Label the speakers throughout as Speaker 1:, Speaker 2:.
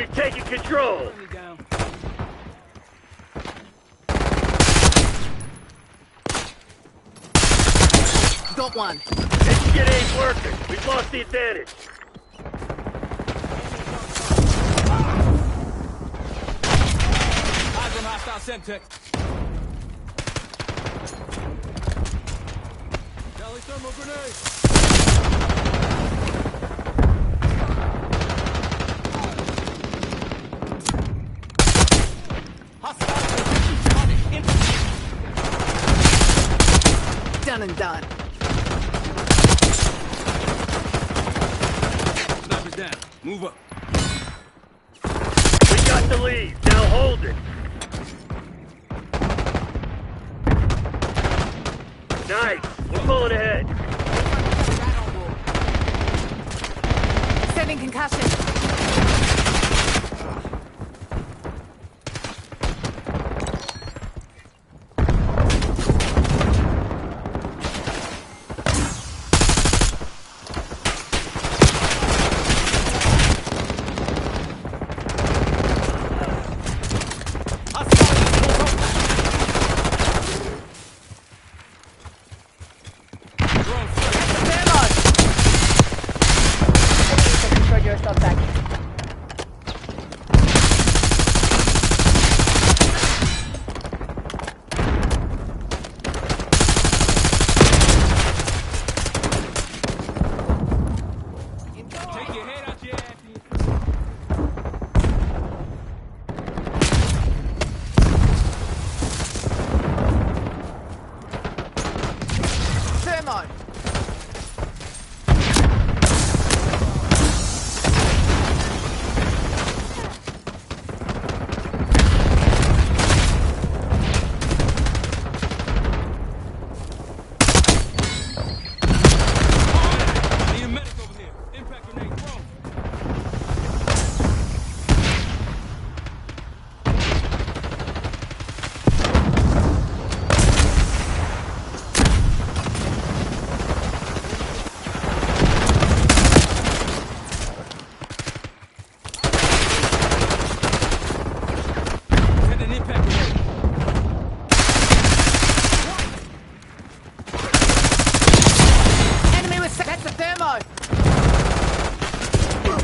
Speaker 1: We've taken control!
Speaker 2: Got one.
Speaker 1: Engine ain't working. We've lost the advantage.
Speaker 3: Eyes on hostile Semtex. Rally thermal grenade. Hostile
Speaker 2: Done and done.
Speaker 3: Sniper's down. Move up.
Speaker 1: We got the lead. Now hold it. Nice. We're pulling ahead.
Speaker 2: Sending concussion.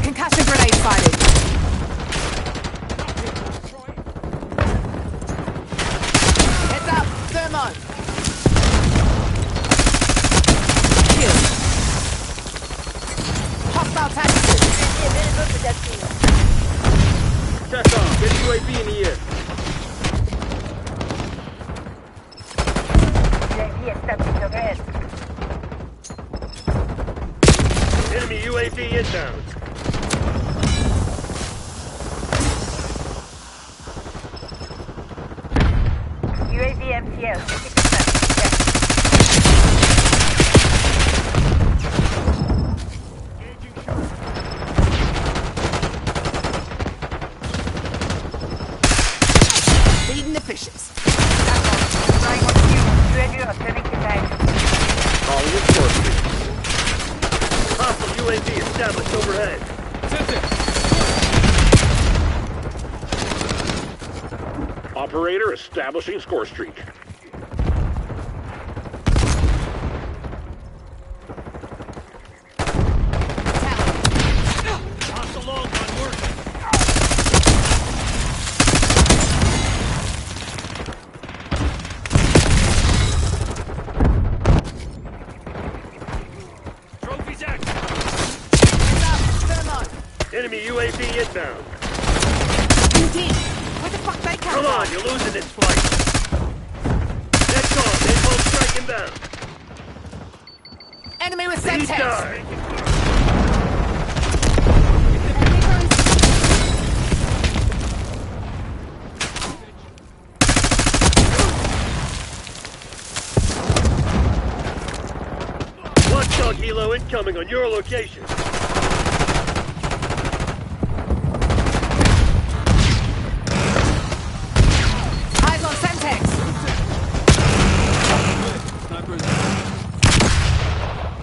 Speaker 2: Concussion grenade sighted. Heads up, thermo. Kill. Hostile tactical.
Speaker 1: Check on. Get UAV in the air. Enemy UAV inbound.
Speaker 4: UAV MTL, 50%.
Speaker 2: Feeding the fishes.
Speaker 4: Flying on you. UAV returning to base.
Speaker 1: Calling it force. Hostile UAV established overhead. Operator establishing score streak. Hostile long gun working. Trophies active. Enemy UAV inbound.
Speaker 2: Indeed. Where the fuck they come
Speaker 1: Come on, you're losing this fight. Next on, they both strike inbound.
Speaker 2: Enemy with
Speaker 1: These
Speaker 2: Semtex.
Speaker 1: die. Watchdog helo incoming on your location.
Speaker 2: Eyes on Semtex.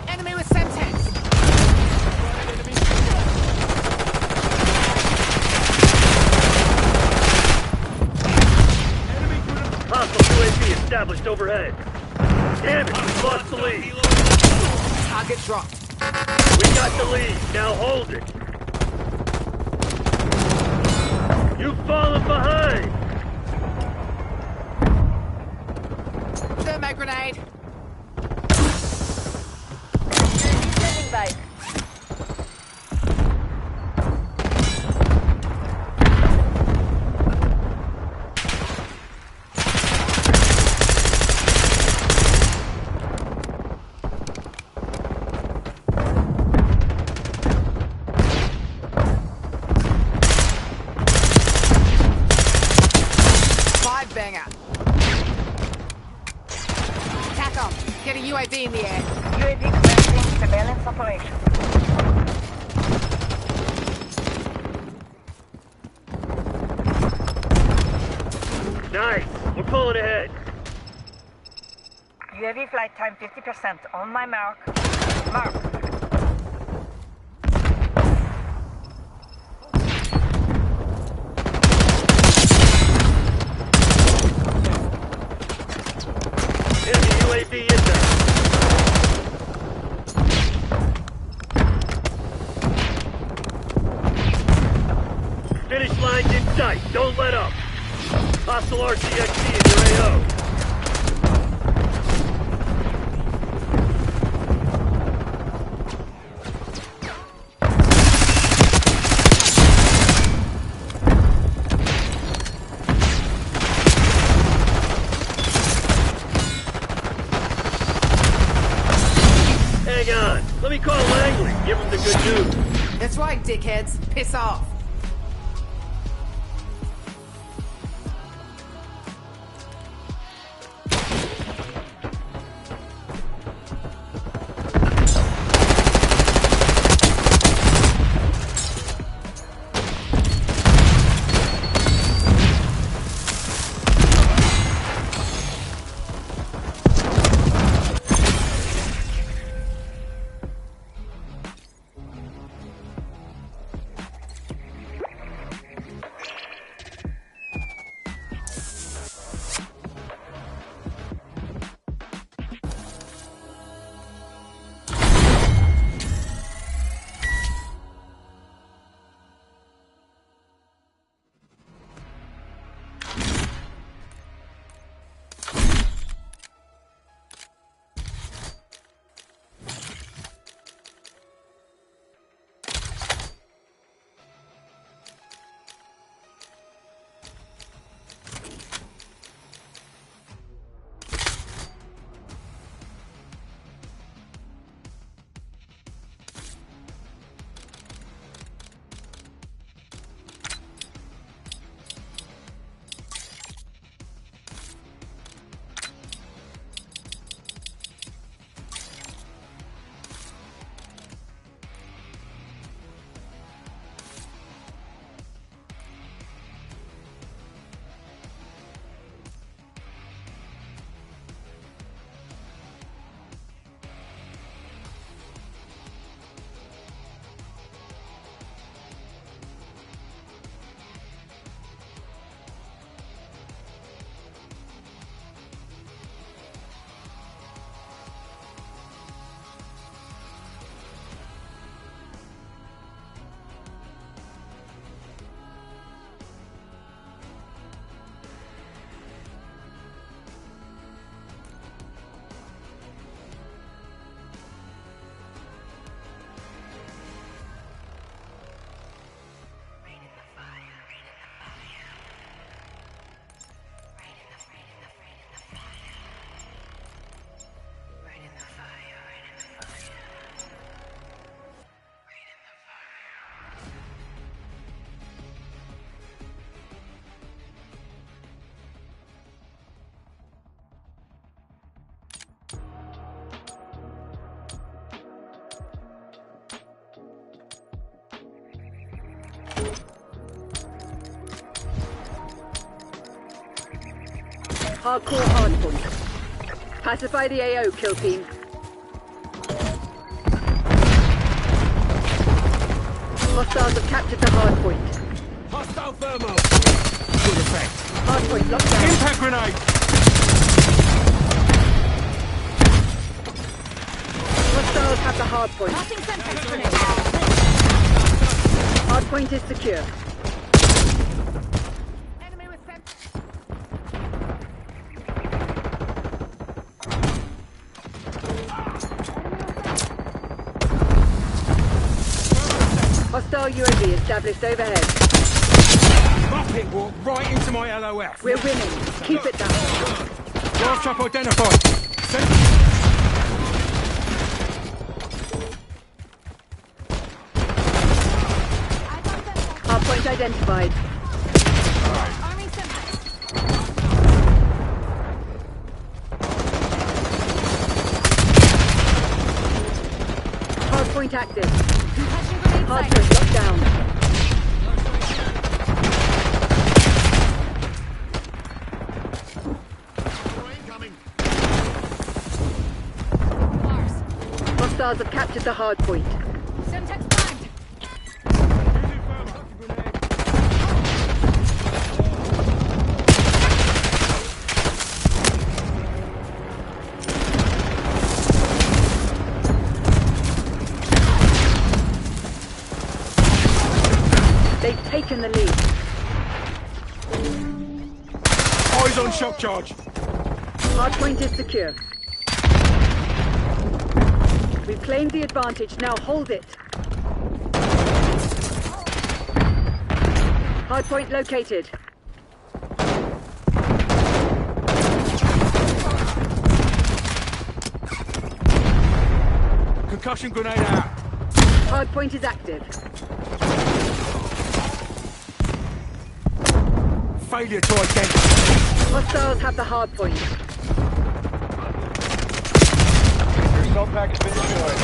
Speaker 2: Enemy with Semtex.
Speaker 1: just overhead. Damn it, we lost the lead.
Speaker 2: Target dropped.
Speaker 1: We got the lead, now hold it. You've fallen behind.
Speaker 2: Thermite grenade.
Speaker 4: Standing by.
Speaker 2: Five banger. TACOM, get a UAV in the air.
Speaker 4: UAV commencing surveillance operation.
Speaker 1: Nice, we're pulling ahead.
Speaker 4: UAV flight time 50%. On my mark. Mark.
Speaker 1: Enemy UAV inbound. Finish line's in sight, don't let up. Hostile RCXD in your AO. Hang on, let me call Langley, give him the good news.
Speaker 2: That's right, dickheads. Piss off.
Speaker 5: Hardcore hardpoint. Pacify the AO, kill team. Hostiles have captured the hardpoint.
Speaker 3: Hostile thermal.
Speaker 6: Good effect.
Speaker 5: Hardpoint locked down.
Speaker 6: Impact grenade!
Speaker 5: have the hard point.
Speaker 2: Passing Semtex grenade.
Speaker 5: Hard point is secure.
Speaker 2: Enemy with Semtex.
Speaker 5: Hostile UAV established overhead.
Speaker 3: Muppet walk right into my LOF.
Speaker 5: We're winning. Keep it that way.
Speaker 3: Draft trap identified. Send
Speaker 5: Hard point identified.
Speaker 2: Army Semtex.
Speaker 5: Hard point active.
Speaker 2: Concussion grenade
Speaker 5: Hard
Speaker 2: sighted.
Speaker 5: point locked down.
Speaker 2: Mars.
Speaker 5: Hostiles have captured the hard point.
Speaker 2: Semtex primed.
Speaker 5: They've taken the lead.
Speaker 3: eyes on shock charge.
Speaker 5: Hard point is secure. We've claimed the advantage, now hold it. Hard point located.
Speaker 3: Concussion grenade out.
Speaker 5: Hard point is active.
Speaker 3: Failure to identify.
Speaker 5: Hostiles have the hard point.
Speaker 6: Your assault pack has been destroyed.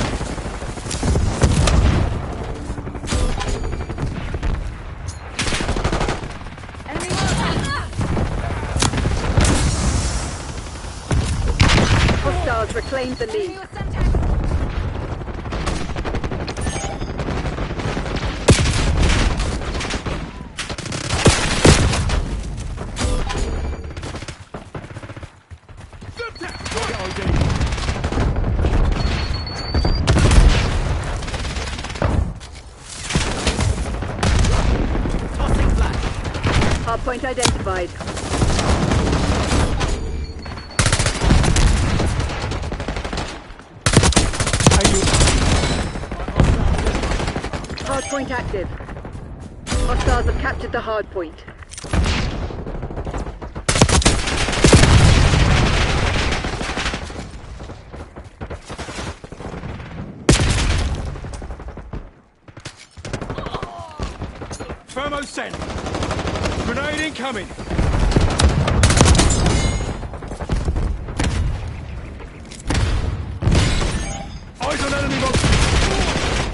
Speaker 2: Enemy located.
Speaker 5: Hostiles reclaimed the
Speaker 2: Enemy
Speaker 5: lead.
Speaker 2: with Semtex.
Speaker 3: Tossing flash.
Speaker 5: Hard point identified. Hard point active. Hostiles have captured the hard point.
Speaker 3: Thermo sent. Grenade incoming. Eyes on enemy box.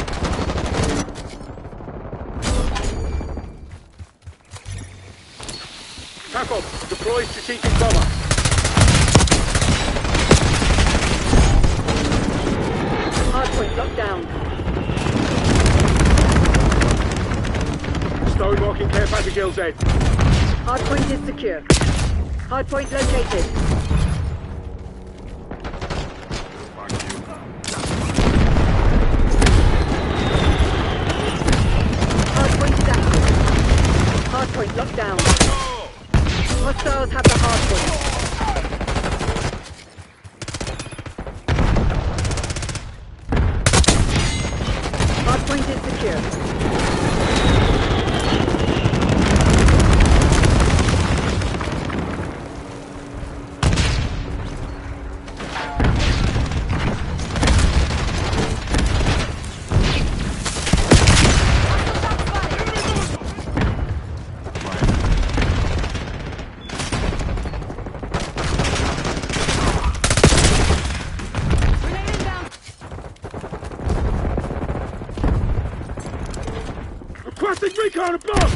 Speaker 1: Tackle, deploy strategic bomber.
Speaker 5: Hard point locked down.
Speaker 1: Stone marking care package LZ.
Speaker 5: Hard point is secure. Hard point located. Hard point is active. Hard point locked down. Hostiles have the hard point. Hard point is secure.
Speaker 2: Grenade inbound.
Speaker 1: Requesting recon above!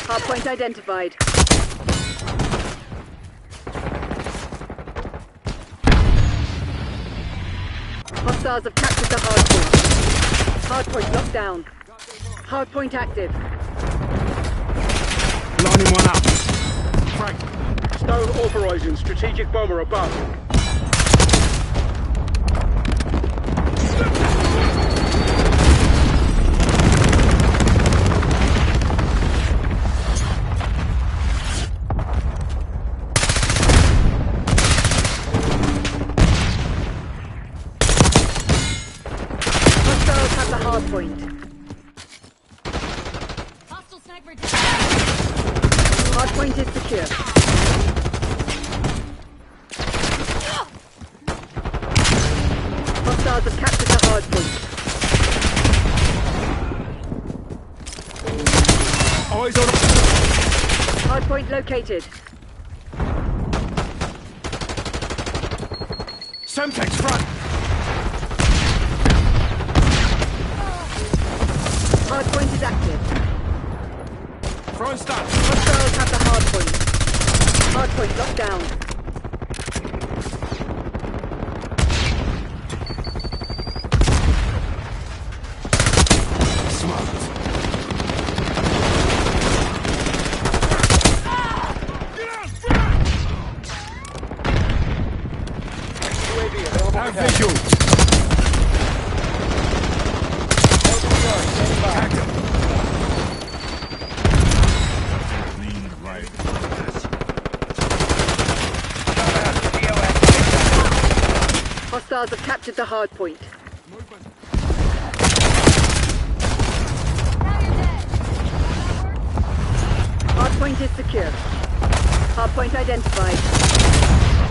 Speaker 5: Hard point identified. Hostiles have captured the hard point. Hard point locked down. Hard point active.
Speaker 3: Lining one up. Frank.
Speaker 1: Stone authorizing strategic bomber above.
Speaker 5: point.
Speaker 2: Hostile sniper down.
Speaker 5: Hard point is secure. Hostiles have captured the hard point.
Speaker 3: Eyes on.
Speaker 5: Hard point located.
Speaker 3: Semtex front.
Speaker 5: Hard point is active.
Speaker 3: Throwing stun.
Speaker 5: Hostiles have the hard point. Hard point locked down.
Speaker 3: Smart.
Speaker 6: UAV available for
Speaker 3: Have
Speaker 6: tasking.
Speaker 3: visual.
Speaker 6: LVR standing by.
Speaker 5: Hostiles have captured the hard point.
Speaker 2: Now you're dead.
Speaker 5: Hard point is secure. Hard point identified.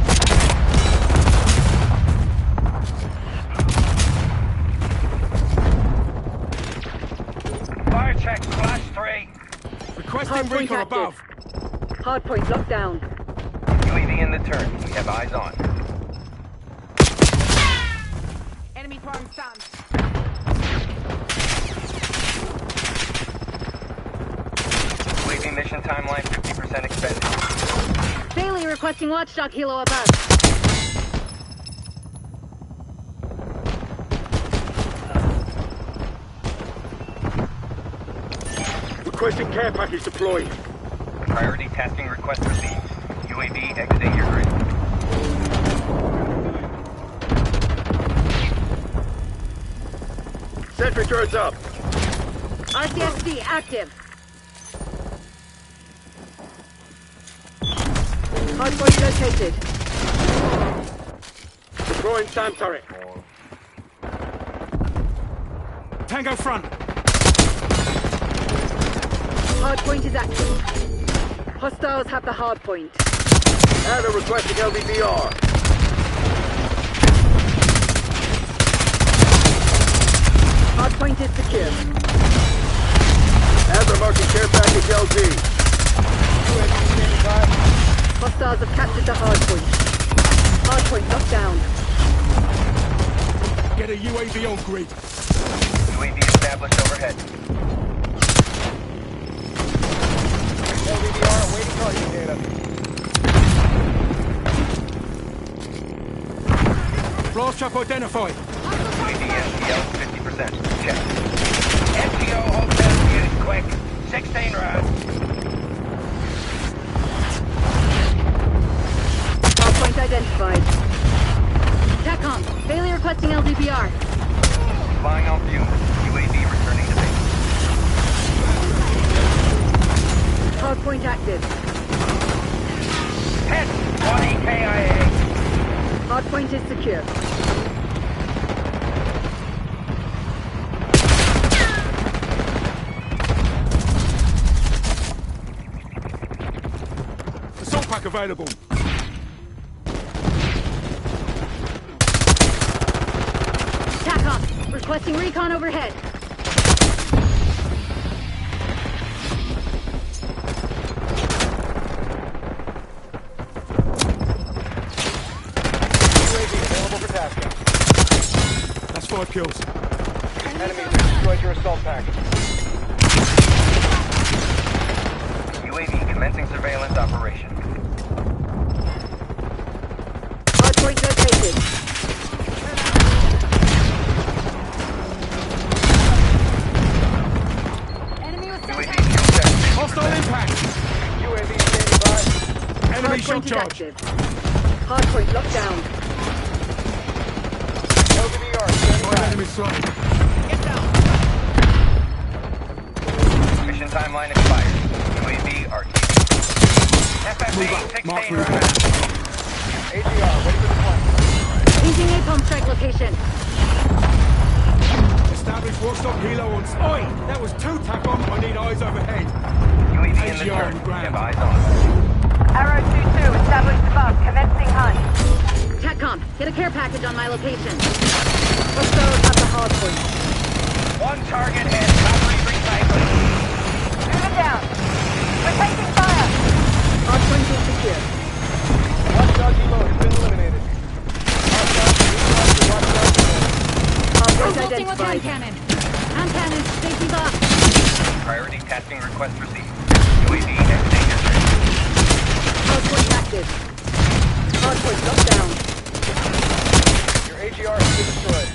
Speaker 6: Fire check, flash 3.
Speaker 3: Requesting
Speaker 5: Hard point
Speaker 3: recon
Speaker 5: active.
Speaker 3: above.
Speaker 5: Hard point locked down.
Speaker 6: UAV in the turn. We have eyes on.
Speaker 2: Enemy throwing stun.
Speaker 6: UAV mission timeline 50% expended.
Speaker 5: Bailey requesting watchdog helo above.
Speaker 1: Requesting care package deployed.
Speaker 6: Priority tasking request received. UAV exiting your grid.
Speaker 1: Sentry turrets up.
Speaker 5: RCXD active. Hard point located.
Speaker 1: Deploying SAM turret.
Speaker 3: Tango front.
Speaker 5: Hard point is active. Hostiles have the hard point.
Speaker 1: Adder requesting LVBR.
Speaker 5: Hard point is secure.
Speaker 1: Adder marking care package LZ.
Speaker 6: UAV standing by.
Speaker 5: Hostiles have captured the hard point. Hard point locked down.
Speaker 3: Get a UAV on grid.
Speaker 6: UAV established overhead. LVR awaiting target data.
Speaker 3: Blast trap identified.
Speaker 6: UAV STL 50%. Check. STO hotel unit quick. 16 rounds.
Speaker 5: Hard point identified. TACOM, Bailey requesting LDBR.
Speaker 6: Flying on fumes. UAV returning to base.
Speaker 5: Hard point active.
Speaker 6: Hit! 1 EKIA.
Speaker 5: Hard point is secure.
Speaker 3: Assault pack available.
Speaker 5: TACOM, requesting recon overhead.
Speaker 6: UAV available for tasking.
Speaker 3: That's 5 kills.
Speaker 6: Enemies have destroyed your assault package. UAV commencing surveillance operation.
Speaker 5: Hard point located.
Speaker 2: Enemy with
Speaker 6: UAV
Speaker 2: Semtex.
Speaker 6: fuel check.
Speaker 3: Hostile impact.
Speaker 6: UAV standing by.
Speaker 3: Enemy
Speaker 5: Hard
Speaker 3: shot
Speaker 5: point is
Speaker 3: charge.
Speaker 5: active. Hard point locked down.
Speaker 6: LVR standing by.
Speaker 3: Enemy slide.
Speaker 6: Mission timeline expired. UAV RT.
Speaker 3: Move
Speaker 6: FFA
Speaker 3: up.
Speaker 6: 16
Speaker 3: Mark
Speaker 6: rounds.
Speaker 3: movement.
Speaker 6: AGR ready for deployment.
Speaker 5: Changing napalm strike location.
Speaker 3: Establish Established one-stop helo on... Oi! That was 2 TACOM. I need eyes overhead.
Speaker 6: UAV in the
Speaker 3: AGR on
Speaker 6: turret.
Speaker 3: the ground.
Speaker 6: Have eyes on.
Speaker 4: Arrow 2-2, established above. Commencing hunt.
Speaker 5: TACOM, get a care package on my location. Hostiles have the hard point.
Speaker 6: One target hit. Copy recycling.
Speaker 4: Shoot him down. We're taking fire.
Speaker 5: Hard point is secure.
Speaker 7: Hostile helo has been eliminated.
Speaker 5: Hard point
Speaker 2: Assaulting with hand
Speaker 5: identified.
Speaker 2: cannon.
Speaker 5: Hand cannon, safety box.
Speaker 6: Priority tasking request received. UAV exiting your turret.
Speaker 5: Hard point active. Hard point locked down.
Speaker 7: Your AGR has been destroyed.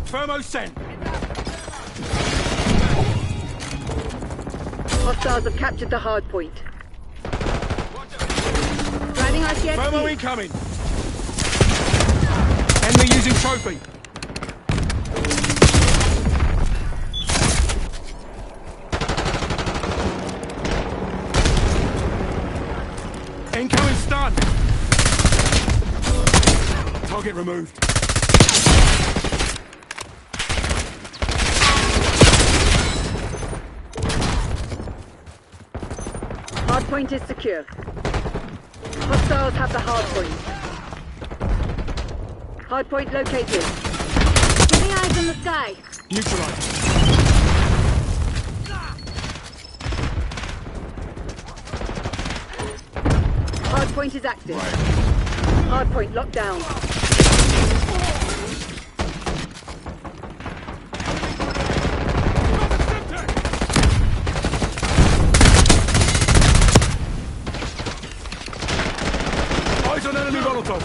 Speaker 3: Thermo sent.
Speaker 5: Hostiles have captured the hard point. Driving
Speaker 3: Thermo
Speaker 5: RCXD.
Speaker 3: incoming. Enemy using trophy. Incoming stun. Target removed.
Speaker 5: Hard point is secure. Hostiles have the hard point. Hard point located. Keeping eyes on the sky.
Speaker 3: Neutralized.
Speaker 5: Hard point is active. Hard point locked down.
Speaker 3: Eyes on enemy Molotov.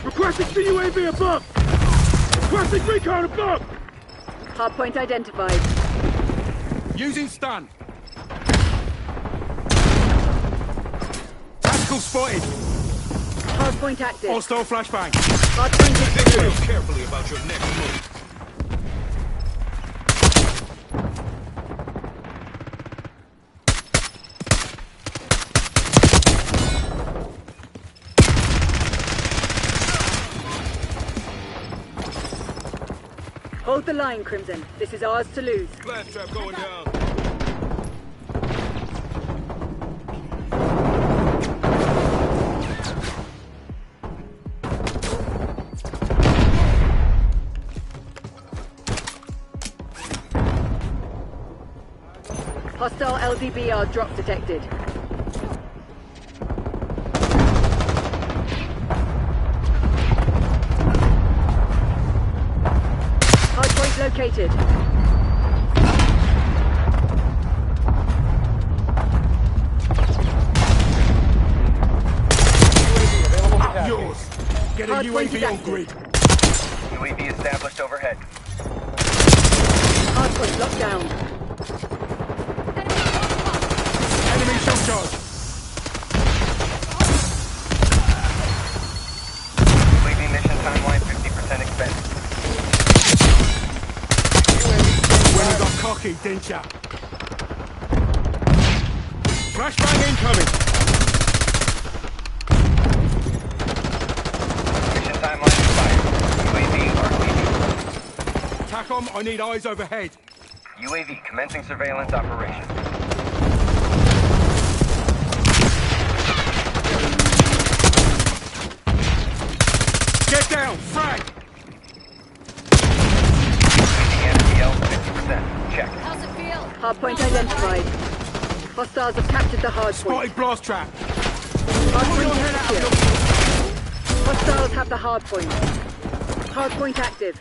Speaker 1: Requesting CUAV above! Requesting recon above!
Speaker 5: Hard point identified.
Speaker 3: Using stun. Tactical spotted.
Speaker 5: Hard point active.
Speaker 3: Hostile flashbang.
Speaker 5: Hard point is secure.
Speaker 3: Carefully about your next move.
Speaker 5: Hold the line, Crimson. This is ours to lose.
Speaker 3: Blast trap going down.
Speaker 5: Hostile LDBR drop detected. Hardpoint located.
Speaker 7: UAV available for tasking.
Speaker 3: Yours. Get a
Speaker 5: Hardpoint is
Speaker 3: UAV on
Speaker 5: active.
Speaker 3: grid.
Speaker 6: UAV established overhead.
Speaker 5: Hardpoint locked down.
Speaker 3: Enemy shot charge.
Speaker 6: UAV mission timeline 50% expended.
Speaker 3: When you got cocky, didn't ya? Flashbang incoming.
Speaker 6: Mission timeline expired. UAV RTB.
Speaker 3: TACOM, I need eyes overhead.
Speaker 6: UAV commencing surveillance operation.
Speaker 3: Get down, frag.
Speaker 6: NPL 50%. Check.
Speaker 2: How's it feel?
Speaker 5: Hardpoint identified. Hostiles have captured the hardpoint.
Speaker 3: Spotted blast trap.
Speaker 5: Hardpoint is secure. Hostiles have the hardpoint. Hardpoint active.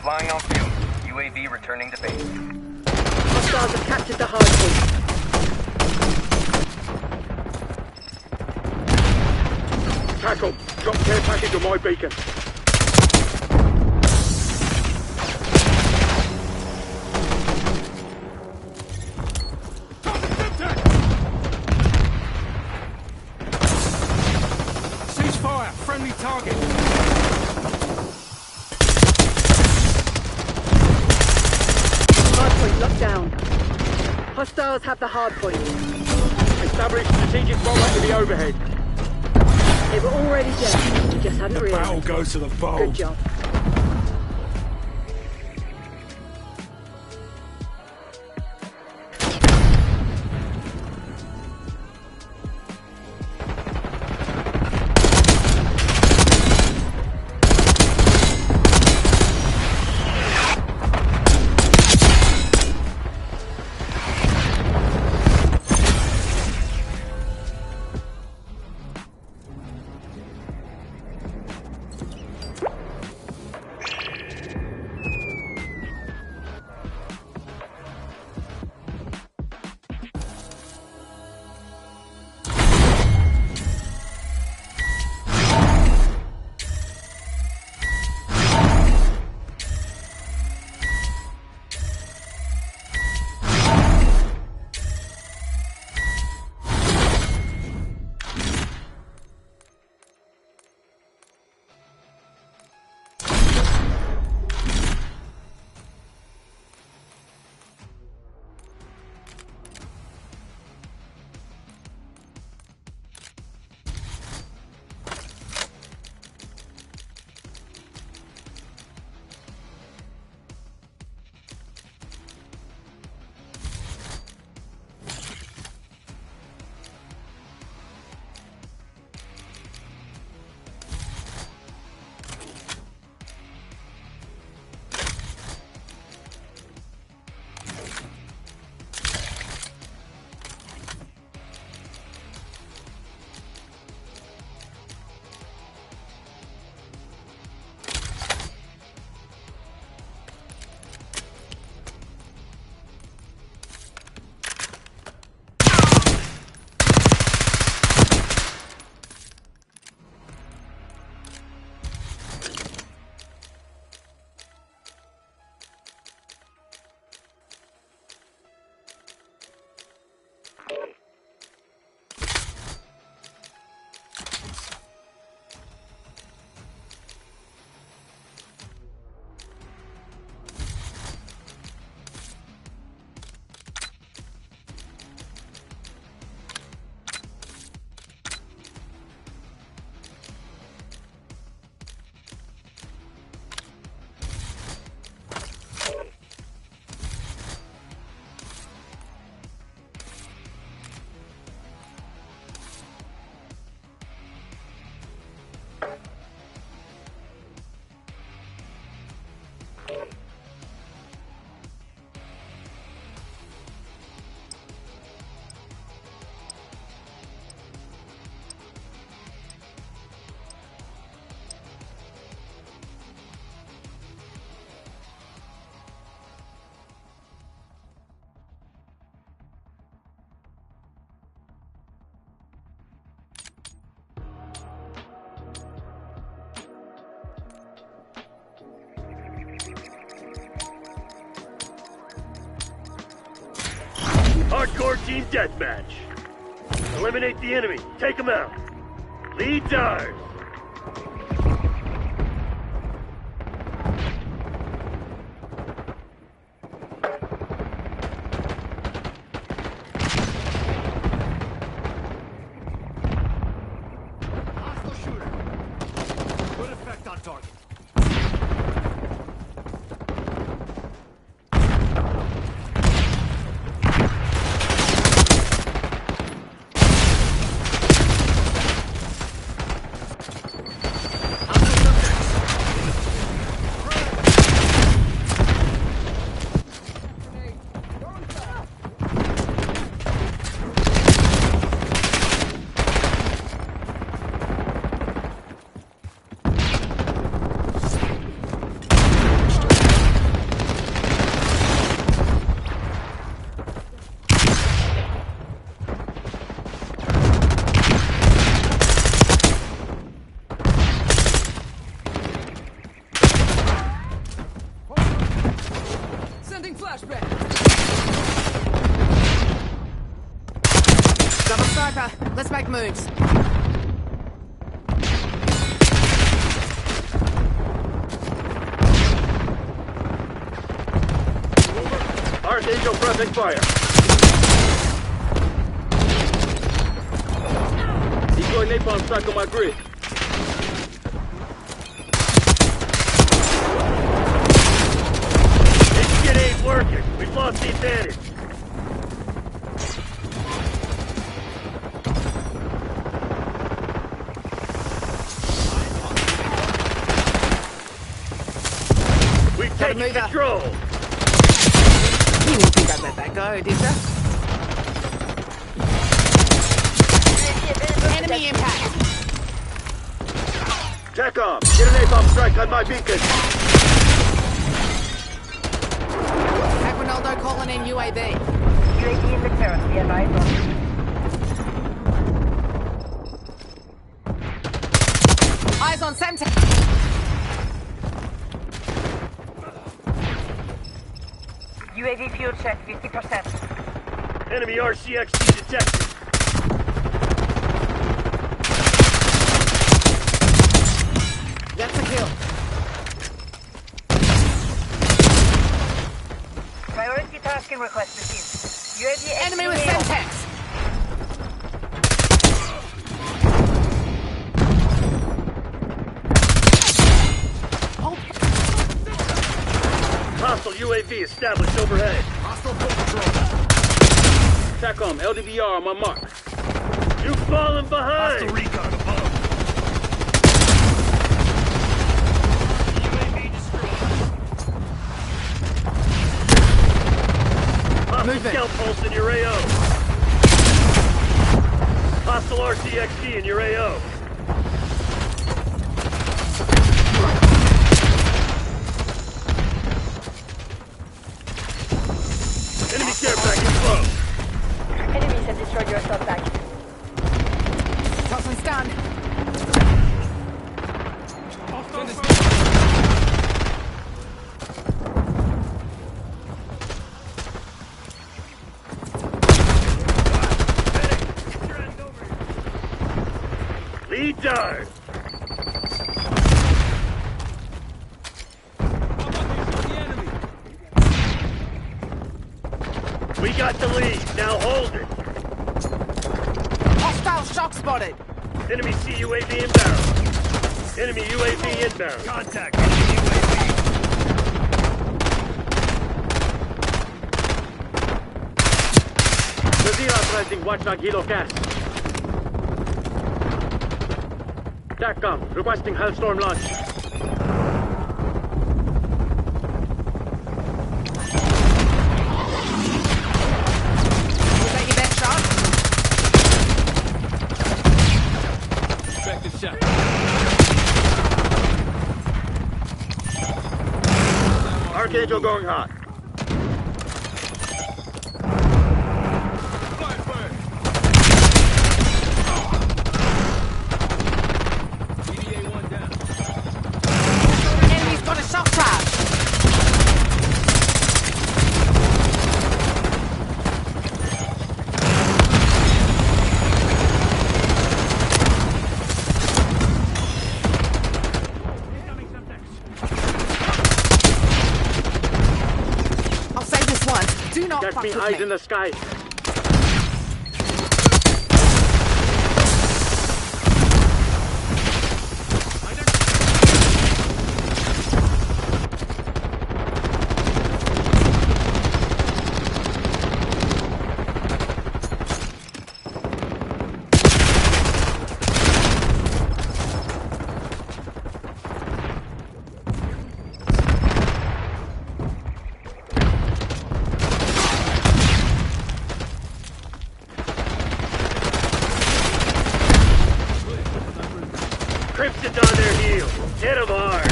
Speaker 6: Flying on fuel. UAV returning to base.
Speaker 5: Hostiles have captured the hardpoint.
Speaker 1: Tackle! Drop care package on my beacon.
Speaker 3: friendly target.
Speaker 5: Hardpoint locked down. Hostiles have the hardpoint.
Speaker 3: Establish strategic bomb to the overhead.
Speaker 5: They were already dead. You just hadn't
Speaker 3: Barrel
Speaker 5: realized.
Speaker 3: goes to the foe.
Speaker 5: Good job.
Speaker 1: Hardcore team deathmatch. Eliminate the enemy. Take them out. Lead's ours.
Speaker 3: Hostile shooter. Good effect on target.
Speaker 2: Sending flashback. Double striker. Let's make moves.
Speaker 1: Archangel pressing fire. Deploy napalm strike on my grid. This shit ain't working. We've lost the advantage. We've taken control.
Speaker 8: You didn't think I'd let that go, did ya? Enemy impact!
Speaker 1: TACOM, get an napalm strike on my beacon.
Speaker 8: Ronaldo calling in UAV.
Speaker 4: UAV in the turret. We have eyes on.
Speaker 8: Eyes on center.
Speaker 4: UAV fuel check 50%.
Speaker 1: Enemy RCXD detected.
Speaker 8: That's a kill.
Speaker 4: Priority tasking request received. UAV
Speaker 8: Enemy with
Speaker 4: XDA.
Speaker 8: Semtex.
Speaker 1: Hostile UAV established overhead.
Speaker 3: Hostile foot patrol.
Speaker 1: TACOM, LDVR on my mark. You've fallen behind!
Speaker 3: Hostile recon above.
Speaker 1: UAV destroyed. Hostile
Speaker 8: Movement.
Speaker 1: scout pulse in your AO. Hostile RCXD in your AO. Enemy care package low.
Speaker 5: Enemies have destroyed your sub pack.
Speaker 8: Toxin's done.
Speaker 1: Lead dart. We got the lead. Now hold it.
Speaker 8: Hostile shock spotted.
Speaker 1: Enemy CUAV inbound. Enemy UAV inbound.
Speaker 3: Contact. Enemy UAV.
Speaker 1: Brazil authorizing watchdog helo gas. TACOM requesting Hellstorm launch.
Speaker 8: Was that your best shot?
Speaker 3: Effective shot.
Speaker 1: Archangel going hot.
Speaker 3: Flashbang. EDA-1 down.
Speaker 8: Enemy's got a shock charge. I'll save this one. Do not
Speaker 1: Catch
Speaker 8: fuck
Speaker 1: me
Speaker 8: with
Speaker 1: eyes
Speaker 8: me.
Speaker 1: in the sky. Crimson's on their heels. Hit them hard.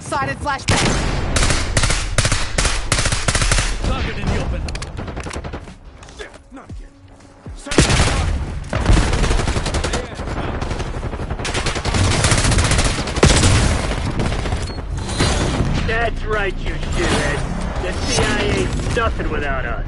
Speaker 8: Sighted flashbang.
Speaker 3: Target in the open. Shit, not again. Send
Speaker 1: That's right, you shithead. The CIA's nothing without us.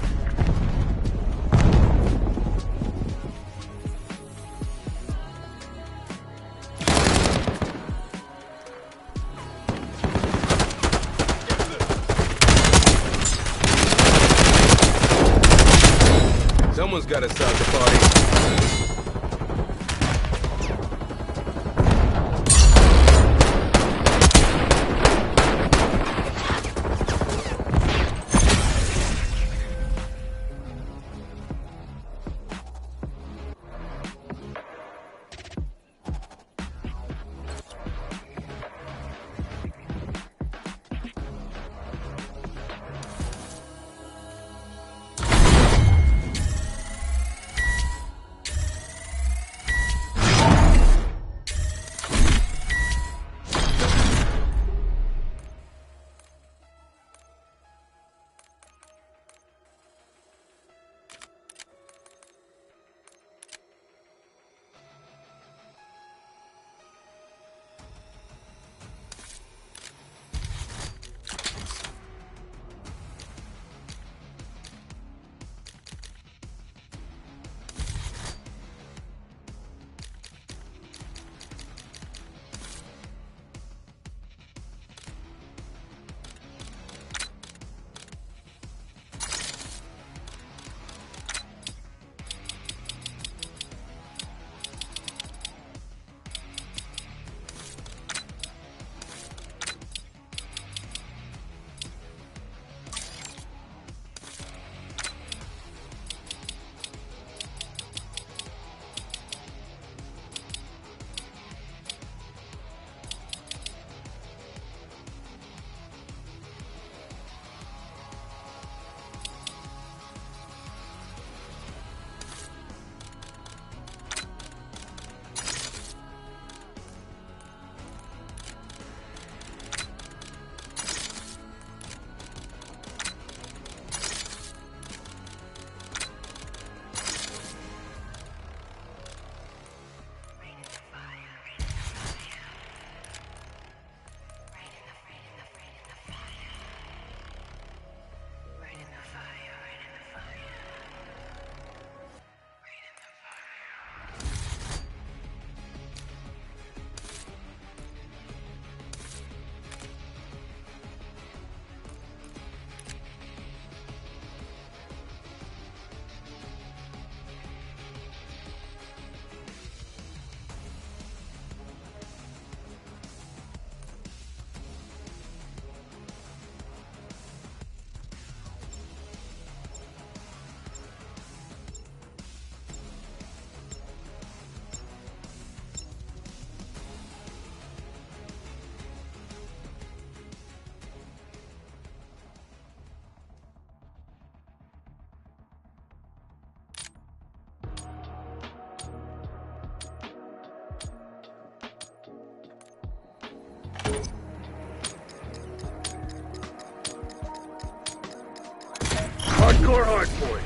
Speaker 1: Hardcore hardpoint.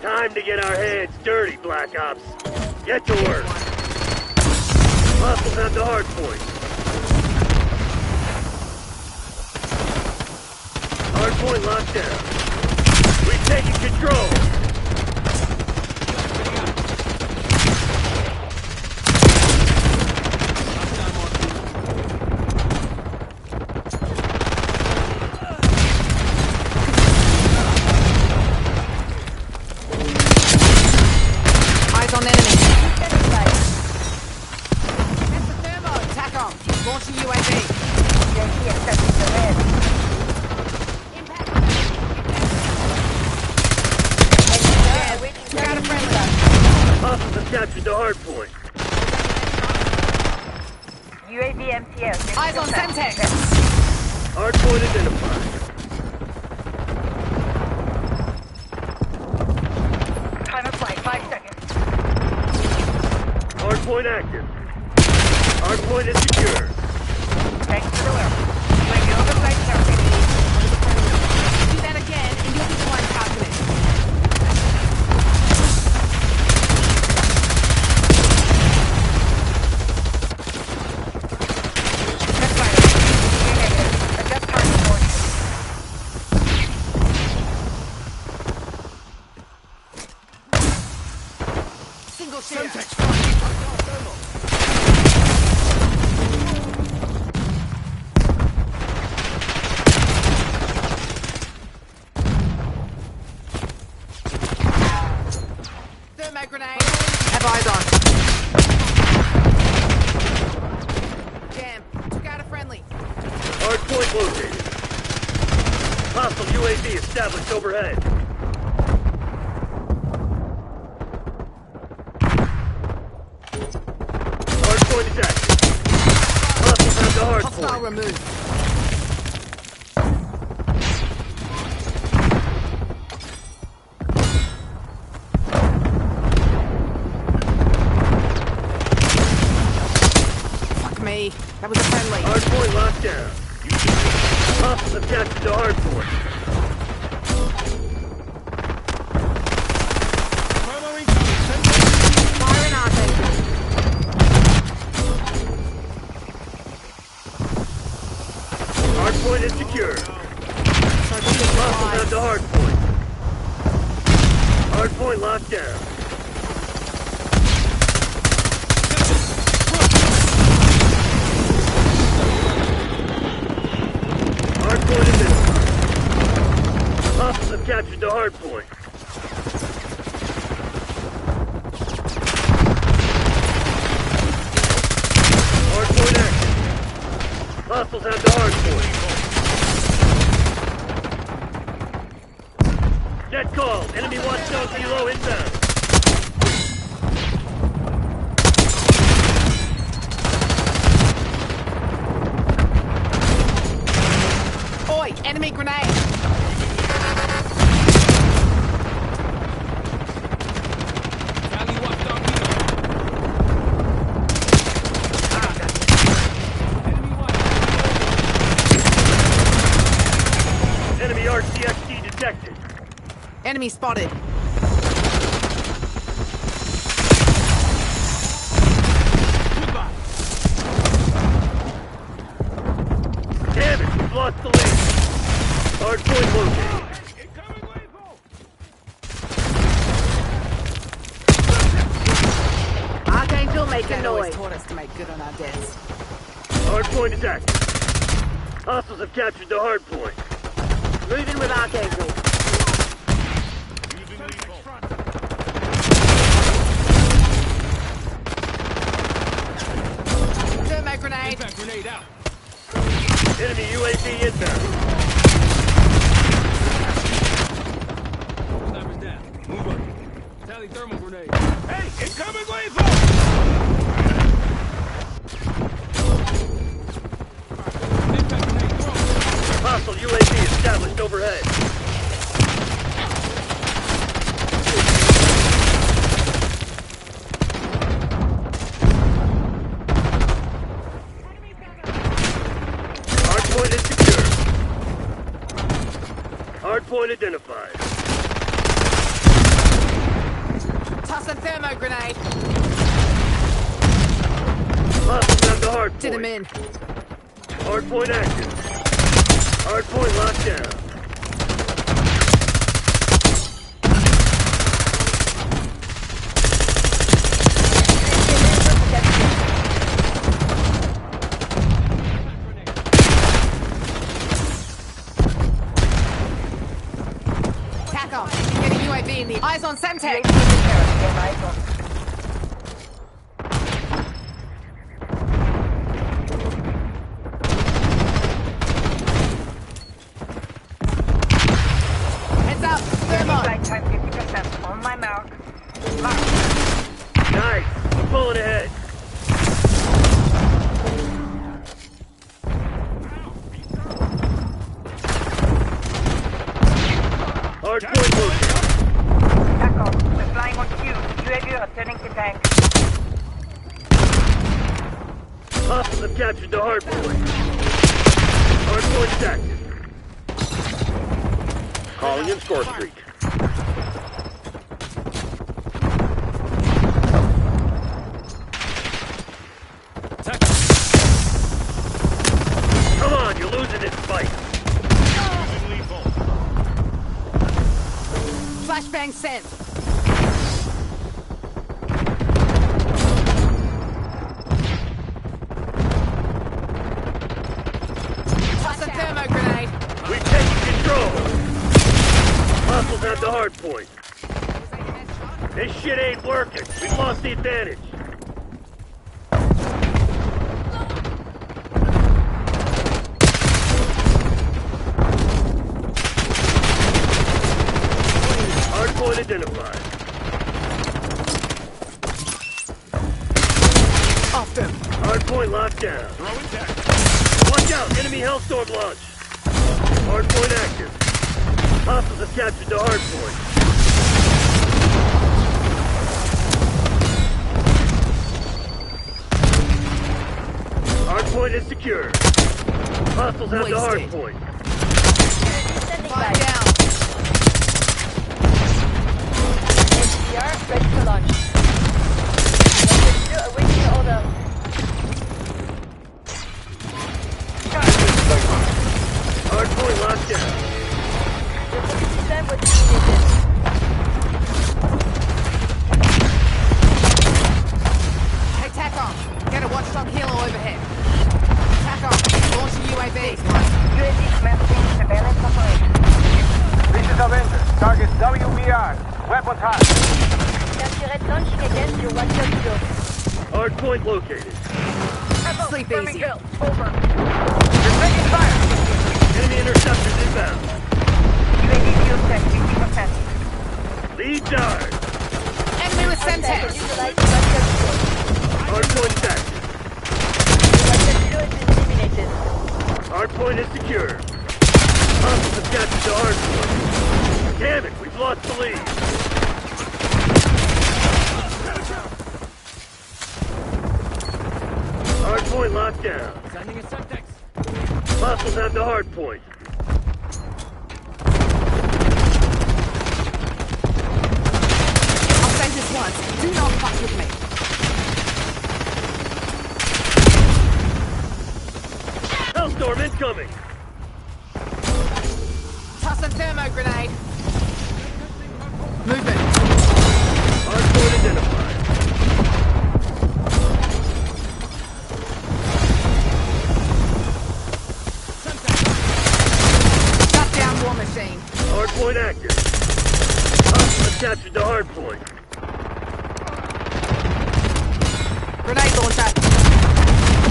Speaker 1: Time to get our hands dirty, Black Ops. Get to work. Hostiles have the hardpoint. Hardpoint locked down. We've taken control.
Speaker 8: On enemy. Mr. Thermo, attack on. Launching UAV. Got a friendly.
Speaker 1: Hostiles have captured the hardpoint.
Speaker 4: UAV MTL.
Speaker 8: Eyes on Semtex.
Speaker 1: Hardpoint identified.
Speaker 4: Time of flight, 5 seconds.
Speaker 1: Hardpoint active. Hardpoint is secure.
Speaker 4: Thanks for the work. Bring you over site surface.
Speaker 8: Do that again, and you'll be the one calculating.
Speaker 4: That's fine. Negative. Adjust target coordinates.
Speaker 8: Single shot. Thermite grenade. grenade. Have eyes on. Jam. Took out a friendly.
Speaker 1: Hard point located. Hostile UAV established overhead. Hard point is active. Hostiles have the hard
Speaker 8: Hostile
Speaker 1: point.
Speaker 8: removed. Fuck me. That was a friendly.
Speaker 1: Hard point locked down. Hostiles have captured the hard point.
Speaker 5: Fire an arc.
Speaker 1: Hard point is secure. Hostiles have the hard point. Hard point locked down. Hard point is identified. Hostiles have captured the hard point. Hard point active. Hostiles have the hard point. Net call. Enemy watchdog below inbound.
Speaker 8: Oi, enemy grenade.
Speaker 3: Valley watchdog here. Enemy watchdog.
Speaker 1: Enemy RCXD detected.
Speaker 8: Enemy spotted.
Speaker 3: Goodbye.
Speaker 1: Damn it, we've lost the lead. Hard point located.
Speaker 3: Incoming lethal.
Speaker 5: Archangel making
Speaker 8: Dad always
Speaker 5: noise.
Speaker 8: taught us to make good on our debts.
Speaker 1: Hard point is active. Hostiles have captured the hard point.
Speaker 5: Moving with Archangel.
Speaker 3: Using lethal.
Speaker 8: Thermite grenade.
Speaker 3: Impact grenade out.
Speaker 1: Enemy UAV inbound.
Speaker 3: Sniper's down. Move up. Tally thermal grenade. Hey, incoming lethal. Impact grenade thrown.
Speaker 1: Hostile UAV established overhead. Hard point is secure. Hard point identified.
Speaker 8: Toss a thermo grenade.
Speaker 1: Hostiles have the hard point.
Speaker 8: Did him in.
Speaker 1: Hard point active. Hard point locked down.
Speaker 8: Tack off. Getting UAV in the eyes on Semtex. Heads up. Thermo.
Speaker 4: Flight time 50%. On my mark. Mark.
Speaker 1: Nice. I'm pulling ahead. Hard point located.
Speaker 4: Echo. We're flying on cue. UAV returning to tank.
Speaker 1: Hostiles have captured the hard point. Hard point is active. Calling in score streak.
Speaker 3: Attack.
Speaker 1: Come on, you're losing this fight.
Speaker 3: Using lethal.
Speaker 8: Flashbang sent. Toss a thermo grenade.
Speaker 1: We've taken control. Hostiles have the hard point. This shit ain't working. We've lost the advantage. Hardpoint identified.
Speaker 8: Off them.
Speaker 1: Hardpoint locked down.
Speaker 3: Throwing deck.
Speaker 1: Watch out! Enemy Hellstorm launch! Hardpoint active. Hostiles have captured the hardpoint. Hardpoint is secure. Hostiles have the
Speaker 8: Wasted.
Speaker 1: hardpoint.
Speaker 8: Five down.
Speaker 4: HDR ready to launch. Awaiting order.
Speaker 1: Hardpoint locked down.
Speaker 4: The system was eliminated.
Speaker 8: Hey, tack on. Get a watchdog helo overhead. Tack on. Launch a UAV.
Speaker 4: UAV commencing surveillance operation.
Speaker 7: This is Avenger. Target WBR. Weapons hot.
Speaker 4: Turret launching against your watchdog helo.
Speaker 1: Hardpoint located.
Speaker 8: Sleep
Speaker 4: Confirming
Speaker 8: easy.
Speaker 4: kill. Over.
Speaker 7: You're taking fire.
Speaker 1: Enemy interceptors inbound.
Speaker 4: UAV fuel check 50%.
Speaker 1: Lead guard.
Speaker 8: Enemy with
Speaker 4: Contact
Speaker 8: Semtex.
Speaker 4: neutralize watchdog helo.
Speaker 1: Hardpoint active.
Speaker 4: Watchdog helo is eliminated.
Speaker 1: Hardpoint is secure. Hostiles have captured the hardpoint. Damn it, we've lost the lead. Hardpoint locked down.
Speaker 3: Sending a Semtex.
Speaker 1: Hostiles have the hardpoint.
Speaker 8: I'll say this once. Do not fuck with me.
Speaker 1: Hellstorm incoming.
Speaker 8: Toss a thermo grenade. Movement.
Speaker 1: Hardpoint identified.
Speaker 8: Shut down war machine.
Speaker 1: Hardpoint active. Hostiles have captured the hardpoint.
Speaker 8: Grenade launcher.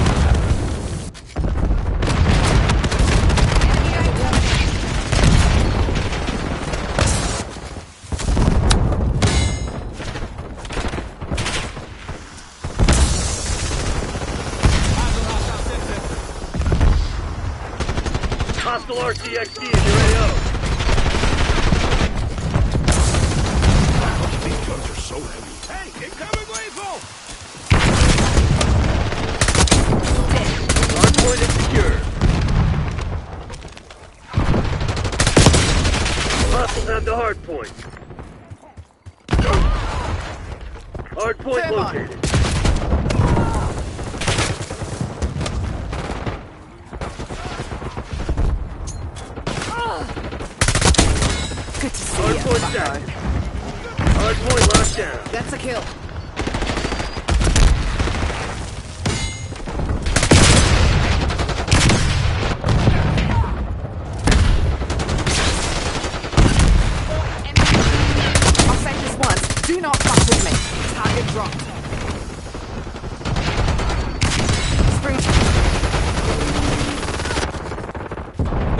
Speaker 1: Hostile RCXD in your AO.
Speaker 3: These guns are so heavy. Hey, incoming lethal!
Speaker 1: Hardpoint is secure. Hostiles have the hardpoint. Hardpoint
Speaker 8: Thermite.
Speaker 1: located.
Speaker 8: Good to see you,
Speaker 1: Hardpoint
Speaker 8: bucko.
Speaker 1: active. Hardpoint locked down.
Speaker 8: That's a kill. I'll say this once. Do not fuck with me. Target dropped. Spring.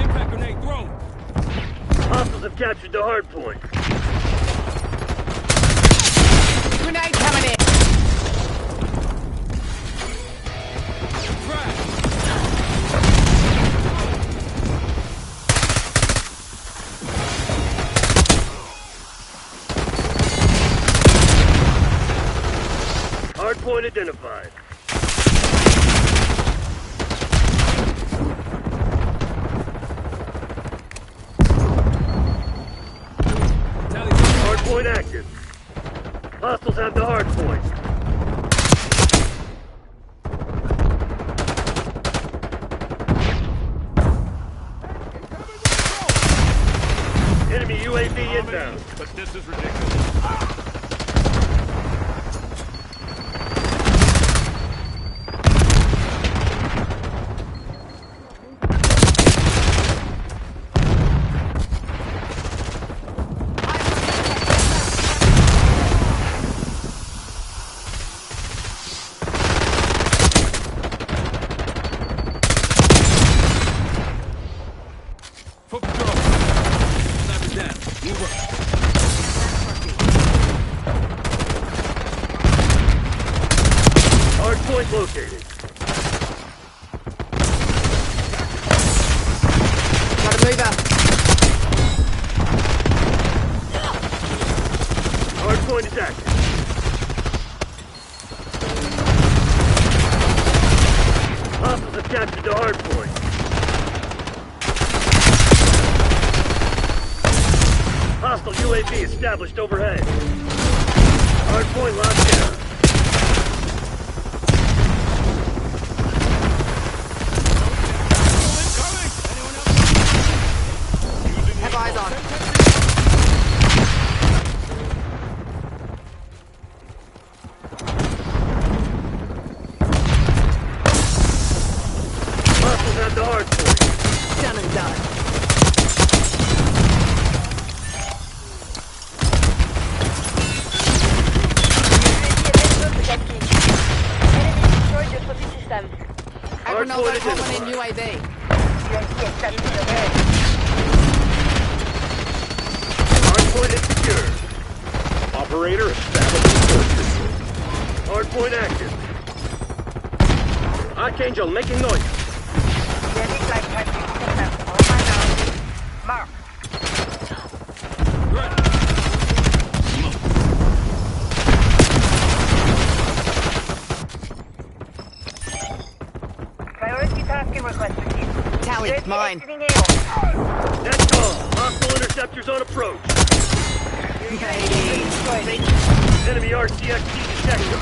Speaker 3: Impact grenade thrown.
Speaker 1: Hostiles have captured the hardpoint.
Speaker 8: Grenade coming in.
Speaker 3: Crash.
Speaker 1: Hardpoint identified. Hardpoint active. Hostiles have the hardpoint. Enemy UAV inbound.
Speaker 3: But this is ridiculous.
Speaker 1: Hardpoint located.
Speaker 8: Got a mover.
Speaker 1: Hardpoint is active. Hostiles have captured the hardpoint. Hostile UAV established overhead. Hardpoint locked down.
Speaker 8: Have eyes on.
Speaker 1: Hostiles have the hardpoint.
Speaker 5: Done and done.
Speaker 8: Agronova common in UAV.
Speaker 1: Hardpoint is secure.
Speaker 3: Operator, establishing fortress.
Speaker 1: Hardpoint active.
Speaker 3: Archangel making noise.
Speaker 6: Mark. Priority tasking request received.
Speaker 8: Tally, mine.
Speaker 1: That's all. Hostile interceptors on approach. Enemy RCXD detected.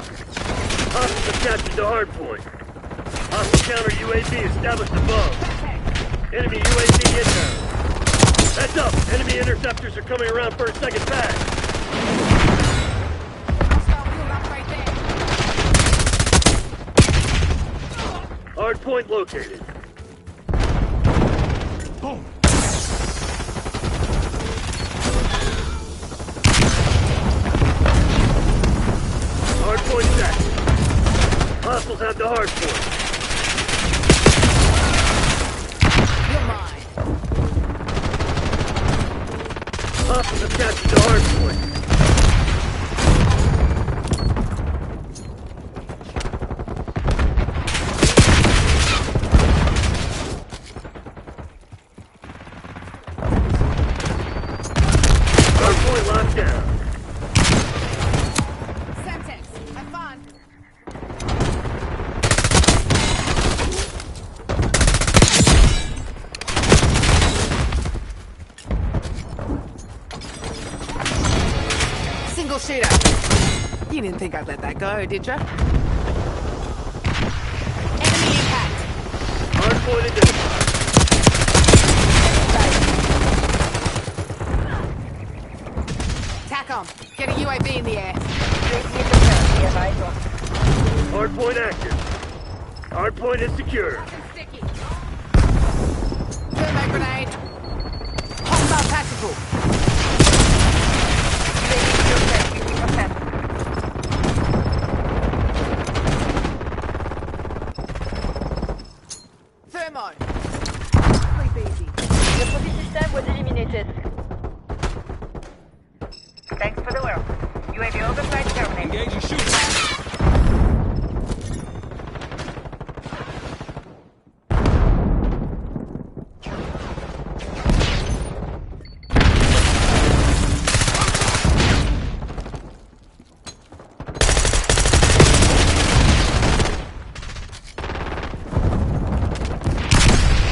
Speaker 1: Hostiles have captured the hardpoint. Hostile counter UAV established above. Enemy UAV inbound. Heads up! Enemy interceptors are coming around for a second pass. Hardpoint located.
Speaker 3: Boom.
Speaker 1: Hardpoint set. Hostiles have the hardpoint.
Speaker 8: You're mine.
Speaker 1: Hostiles have captured the hardpoint. Hardpoint locked down.
Speaker 8: Semtex, have fun. Single shooter. You didn't think I'd let that go, did ya? Enemy impact.
Speaker 1: Hardpoint identified.
Speaker 8: TACOM, get a UAV in the air.
Speaker 1: Hardpoint active. Hardpoint is secure.
Speaker 8: Sticky. Thermite grenade. Hostile tactical. Thermo.
Speaker 5: Sleep easy. The profit system was eliminated.
Speaker 6: Thanks for the work. UAV overflight terminated.
Speaker 3: Engage and shoot.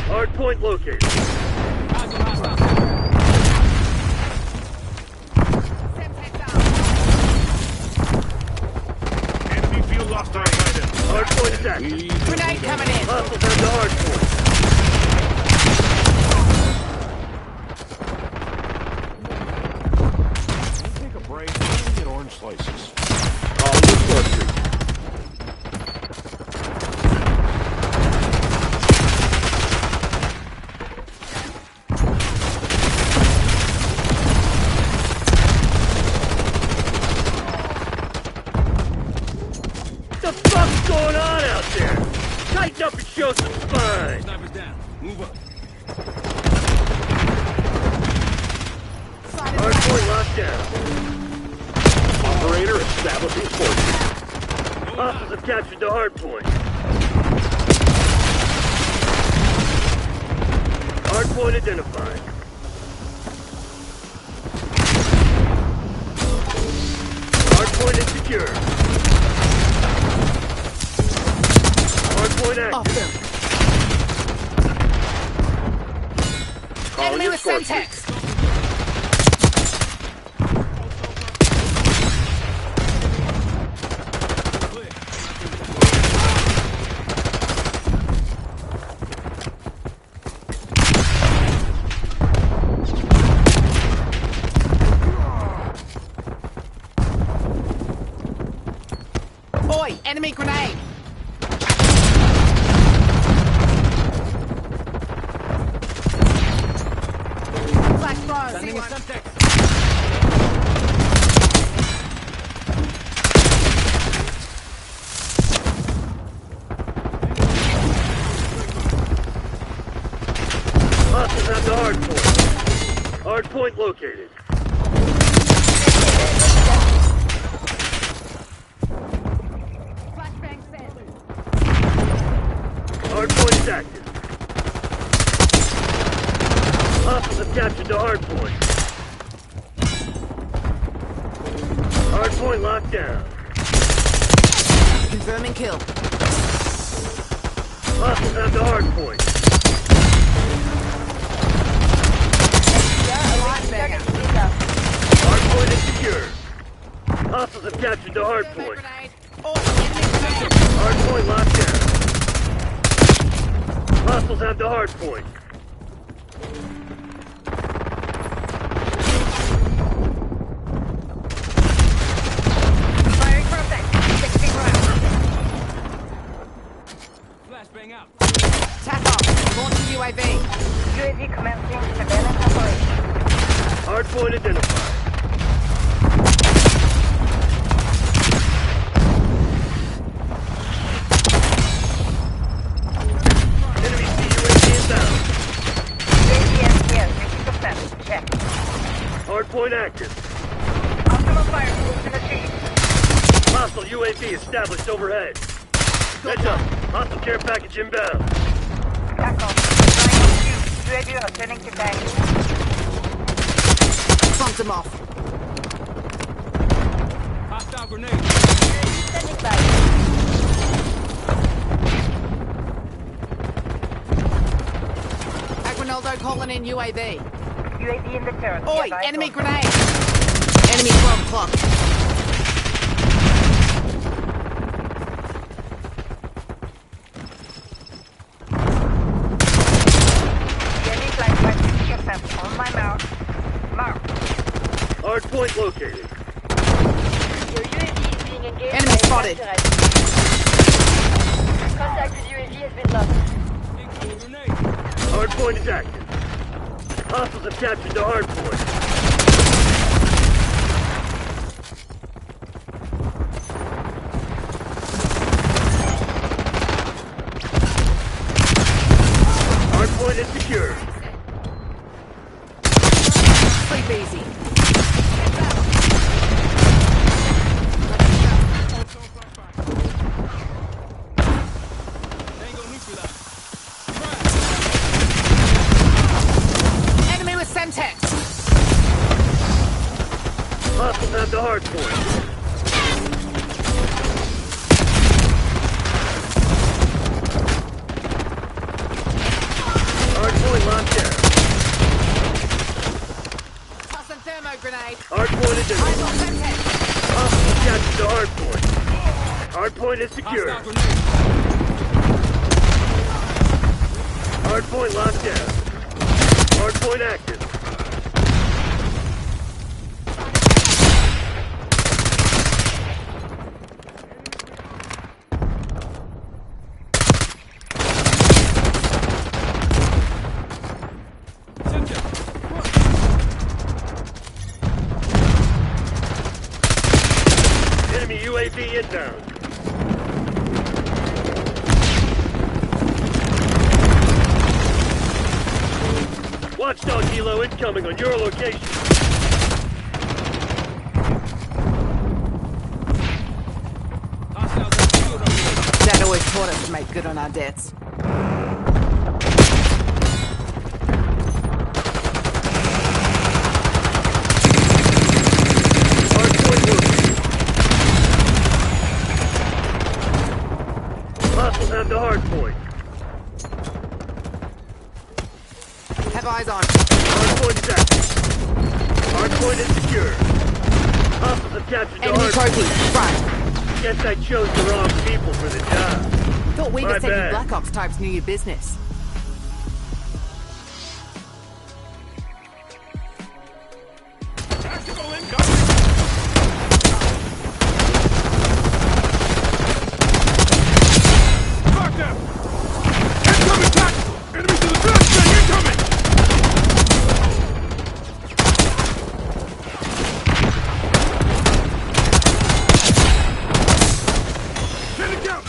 Speaker 1: Hardpoint located.
Speaker 8: Semtex out.
Speaker 3: Enemy field lost our guidance.
Speaker 1: Hardpoint is active.
Speaker 8: Grenade coming in.
Speaker 1: Hostiles have the hardpoint.
Speaker 3: Take a break and get orange slices. Call the fortress.
Speaker 1: What the fuck's going on out there? Tighten up and show some spine.
Speaker 3: Sniper's down. Move up.
Speaker 1: Hardpoint locked down.
Speaker 3: Operator establishing fortress.
Speaker 1: Hostiles have captured the hard point. Hard point identified. Hard point is secure. Hard point
Speaker 8: Off
Speaker 1: active.
Speaker 8: them.
Speaker 1: Calling
Speaker 8: Enemy
Speaker 1: your
Speaker 8: with
Speaker 1: score
Speaker 8: Semtex.
Speaker 1: sheet.
Speaker 8: Oi, enemy grenade. Flash throw.
Speaker 3: Sending a Semtex.
Speaker 1: Hostiles have the hard point. Hard point located.
Speaker 8: Flashbang set.
Speaker 1: Hard point is active. Hostiles have captured the hard point. Hard point locked down.
Speaker 8: Confirming kill.
Speaker 1: Hostiles have the hard point. Hard point is secure. Hostiles have captured the hard
Speaker 8: Thermite
Speaker 1: point.
Speaker 8: grenade. Oi, enemy grenade.
Speaker 1: Hard point locked down. Hostiles have the hard point.
Speaker 4: Firing for effect. 60 rounds.
Speaker 3: Flashbang out.
Speaker 8: Tack off. Launching UAV.
Speaker 4: UAV commencing surveillance operation.
Speaker 1: Hard point identified. Enemy CUAV inbound.
Speaker 4: UAV MTS 60%. Check.
Speaker 1: Hard point active.
Speaker 4: Optimal fire solution achieved.
Speaker 1: Hostile UAV established overhead. Heads up. Hostile care package inbound.
Speaker 4: Tackle. 912. UAV returning to tank.
Speaker 8: Bumped them off.
Speaker 3: Hostile grenade.
Speaker 4: Standing by.
Speaker 8: Agronaldo calling in UAV.
Speaker 4: UAV in the turret.
Speaker 8: Oi,
Speaker 4: Advise
Speaker 8: enemy
Speaker 4: on-
Speaker 8: grenade. Enemy 12 o'clock.
Speaker 4: UAV flight by 60% on my mark. Mark.
Speaker 1: Hard point located.
Speaker 9: Your UAV is being engaged.
Speaker 8: Enemy
Speaker 9: by a
Speaker 8: spotted.
Speaker 9: threat. Contact with UAV has been lost.
Speaker 3: Incoming grenade.
Speaker 1: Hard point is active. Hostiles have captured the hard point. Hard point is secure.
Speaker 8: Sleep easy.
Speaker 3: Tango neutralized.
Speaker 8: Enemy with Semtex.
Speaker 1: Hostiles have the hard point. Hard point locked down.
Speaker 8: Tossing thermo grenade.
Speaker 1: Hard point is
Speaker 8: Eyes
Speaker 1: in.
Speaker 8: on Semtex.
Speaker 1: Hostiles have captured the hard point. Hard point is secure.
Speaker 3: Hostile grenade.
Speaker 1: Hard point locked down. Hard point active.
Speaker 3: Semtex.
Speaker 1: Enemy UAV inbound. Watchdog helo incoming on your location.
Speaker 3: Hostiles
Speaker 8: taught us to make good on our debts.
Speaker 1: Hardpoint working. Hostiles have the hardpoint.
Speaker 8: Have eyes on.
Speaker 1: Hardpoint is active. Hardpoint is secure. Hostiles have captured the
Speaker 8: Enemy trophy.
Speaker 1: hardpoint.
Speaker 8: Front.
Speaker 1: Guess I chose the wrong people for the job.
Speaker 8: Thought we
Speaker 1: My
Speaker 8: just said you
Speaker 1: bad.
Speaker 8: Black Ops types knew your business.
Speaker 3: Tactical incoming! Fuck them! Incoming tactical! Enemy to the flashbang! Incoming! Hit it down!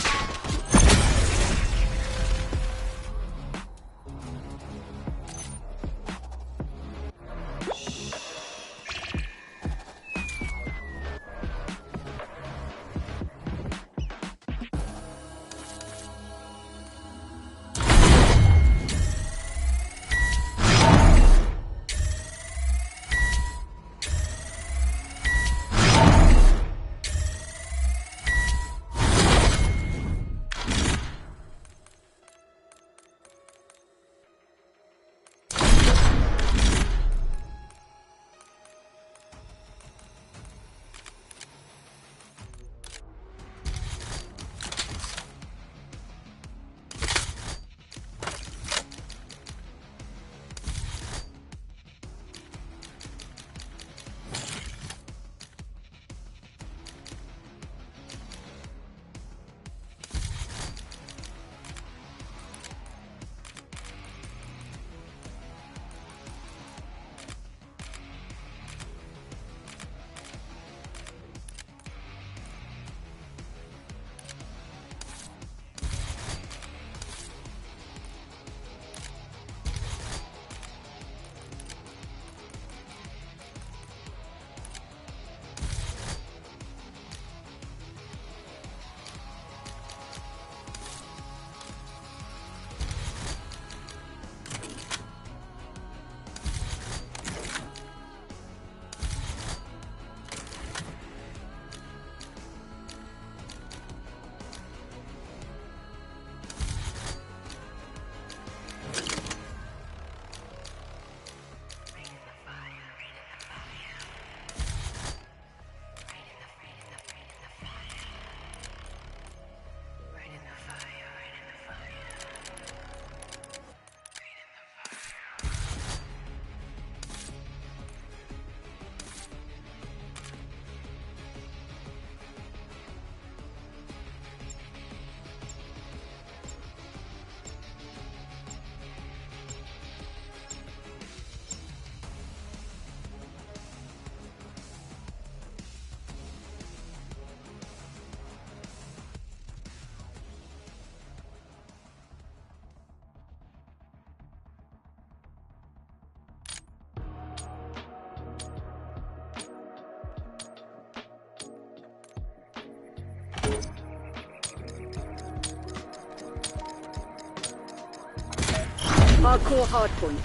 Speaker 5: Hardcore hardpoint.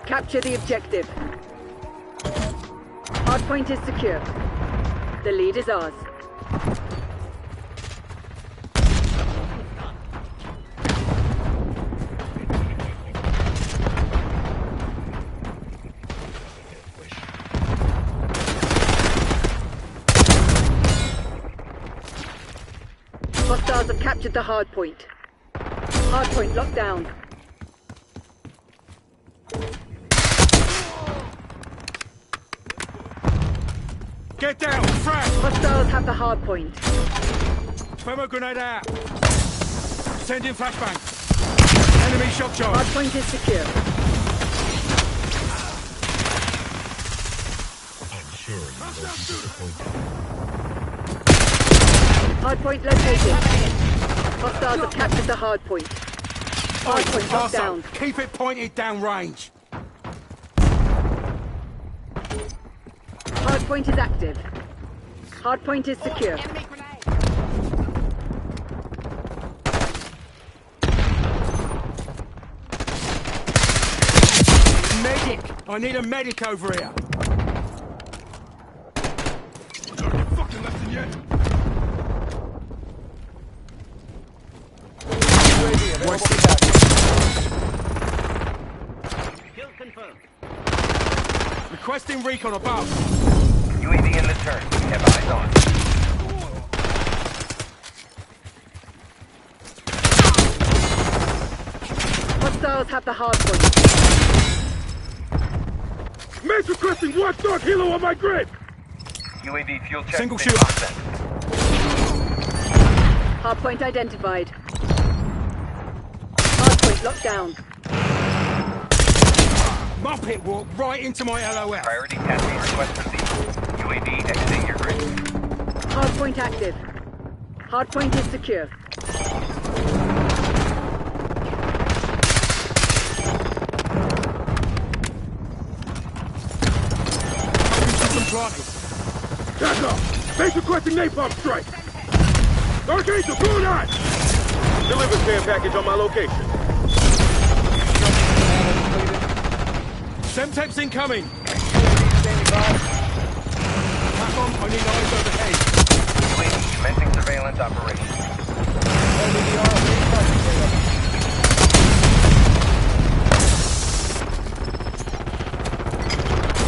Speaker 5: Capture the objective. Hardpoint is secure. The lead is ours. Hostiles have captured the hardpoint. Hardpoint locked down.
Speaker 3: Get down! Frag!
Speaker 5: Hostiles have the hardpoint.
Speaker 3: Thermo grenade out! Send in flashbang! Enemy shock charge!
Speaker 5: Hardpoint is secure. Hardpoint located. Hostiles have captured the hardpoint. Hardpoint locked down.
Speaker 3: Keep it pointed down range!
Speaker 5: Hardpoint is active. Hardpoint is secure.
Speaker 8: Enemy grenade!
Speaker 3: I need a medic over here. Fucking left in yet.
Speaker 7: UAV available for task.
Speaker 6: Kill confirmed.
Speaker 3: Requesting recon above.
Speaker 6: UAV in the turn. Have eyes on.
Speaker 5: Hostiles have the hard point.
Speaker 1: Mace requesting watchdog helo on my grid!
Speaker 6: UAV fuel check.
Speaker 3: Single
Speaker 6: been
Speaker 3: shoot.
Speaker 6: processed.
Speaker 5: Hard point identified. Hard point locked down.
Speaker 3: Muppet walk right into my LOL.
Speaker 6: Priority tasking request received. UAV exiting your grid.
Speaker 5: Hard point active. Hard point is secure.
Speaker 1: Back up! Base requesting napalm strike! Archangel, going on! Deliver care package on my location.
Speaker 3: Semtex incoming.
Speaker 7: Standing by.
Speaker 3: Capcom, I need eyes overhead.
Speaker 6: UAV commencing surveillance operation.
Speaker 7: LDDR reinforcing data.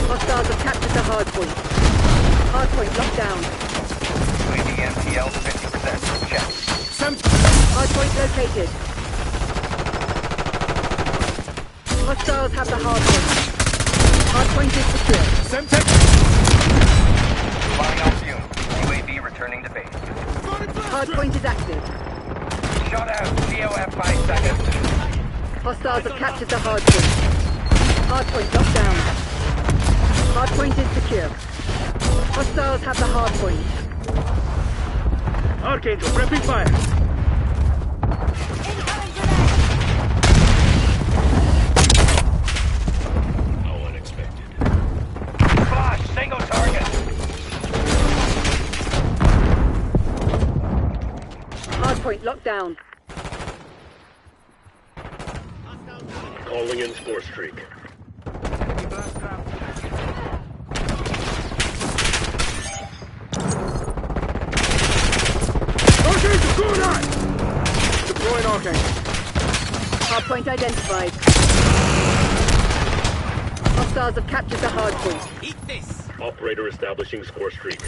Speaker 5: Hostiles have captured the hard point. Hard point locked down.
Speaker 6: UAV MTL 50%. Check.
Speaker 5: Hard point located. Hostiles have the hard point. Hard point is secure.
Speaker 3: Semtex.
Speaker 6: Flying off fume. UAV returning to base.
Speaker 5: Hard point is active.
Speaker 6: Shot out. COF 5 seconds.
Speaker 5: Hostiles have captured the hard point. Hard point locked down. Hard point is secure. Hostiles have the hard point.
Speaker 1: Archangel, prepping fire! How unexpected.
Speaker 6: Flash. Single target.
Speaker 5: Hard point locked down.
Speaker 1: Calling in score streak. Archangel, going on! Deploying Archangel.
Speaker 5: Hard point identified. Hostiles have captured the hard point.
Speaker 1: Operator establishing score streak.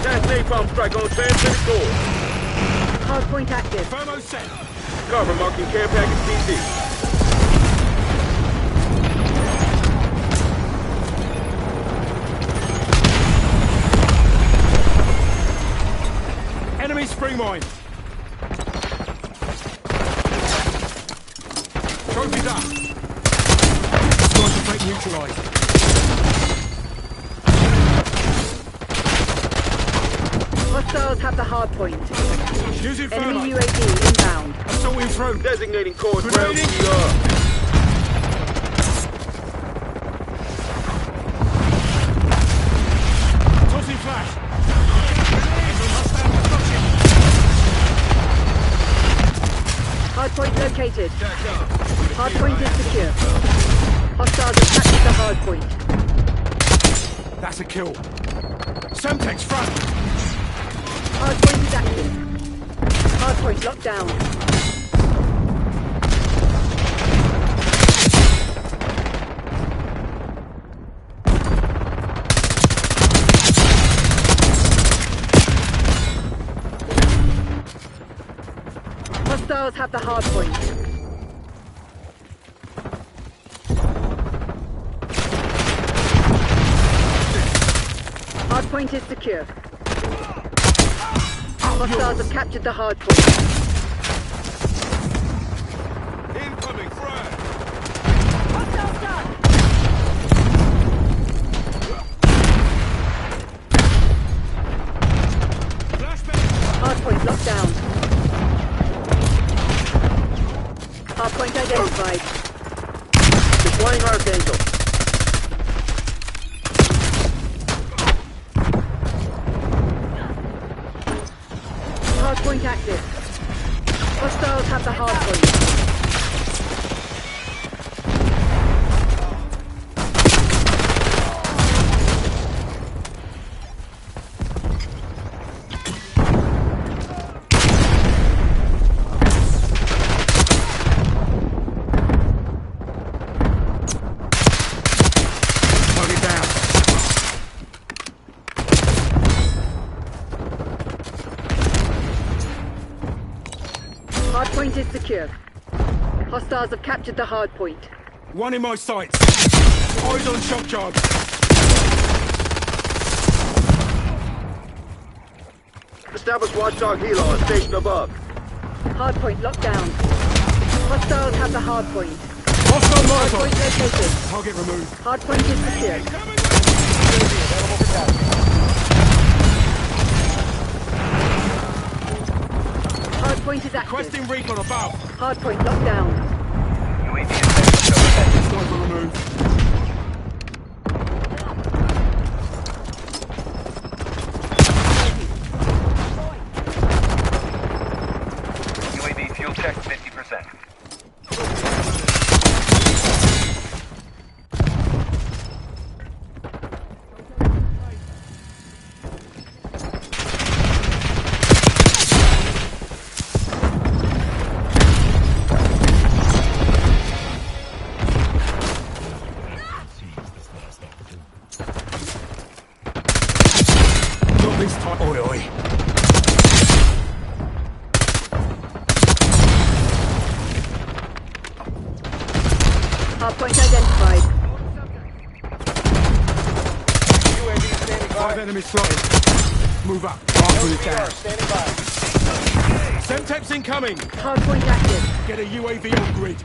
Speaker 1: That's napalm strike on transmitted goal.
Speaker 5: Hard point active.
Speaker 3: Thermo set.
Speaker 1: Cover marking care package PC.
Speaker 3: Enemy spring mine. Trophies up. Concentrate neutralized.
Speaker 5: Hostiles have the hard point.
Speaker 3: Using
Speaker 5: Enemy
Speaker 3: thermite.
Speaker 5: UAV inbound.
Speaker 3: Assaulting through.
Speaker 1: Designating course round
Speaker 3: Grenading.
Speaker 1: CR.
Speaker 3: Tossing flash.
Speaker 5: Hard point located. Hard point is secure. Hostiles have captured the hard point.
Speaker 3: That's a kill. Semtex front.
Speaker 5: Hard point is active. Hard point locked down. Hostiles have the hard point. Hard point is secure. Hostiles have captured the hard point.
Speaker 3: Incoming frag.
Speaker 5: Hostiles down.
Speaker 3: Flashbang.
Speaker 5: Hard point locked down. Hard point identified.
Speaker 1: Deploying Archangel.
Speaker 5: Hard point active. Hostiles have the hard point. Hardpoint is secure. Hostiles have captured the hardpoint.
Speaker 3: One in my sights. Eyes on shock charge.
Speaker 1: Establish watchdog helo on station above.
Speaker 5: Hardpoint locked down. Hostiles have the hardpoint.
Speaker 3: Hostile
Speaker 5: Hardpoint
Speaker 3: Molotov.
Speaker 5: located.
Speaker 3: Target removed.
Speaker 5: Hardpoint is secure.
Speaker 7: Available for tasking.
Speaker 5: Hardpoint is active.
Speaker 3: Requesting recon above.
Speaker 5: Hardpoint locked down.
Speaker 6: UAV established overhead.
Speaker 3: Sniper removed.
Speaker 6: UAV fuel check 50%.
Speaker 3: Not this time. Oi, oi.
Speaker 5: Hardpoint identified.
Speaker 7: UAV standing by.
Speaker 3: 5 enemies spotted. Move up. After the
Speaker 7: LCR
Speaker 3: down.
Speaker 7: standing by.
Speaker 3: Semtex incoming.
Speaker 5: Hardpoint active.
Speaker 3: Get a UAV on grid.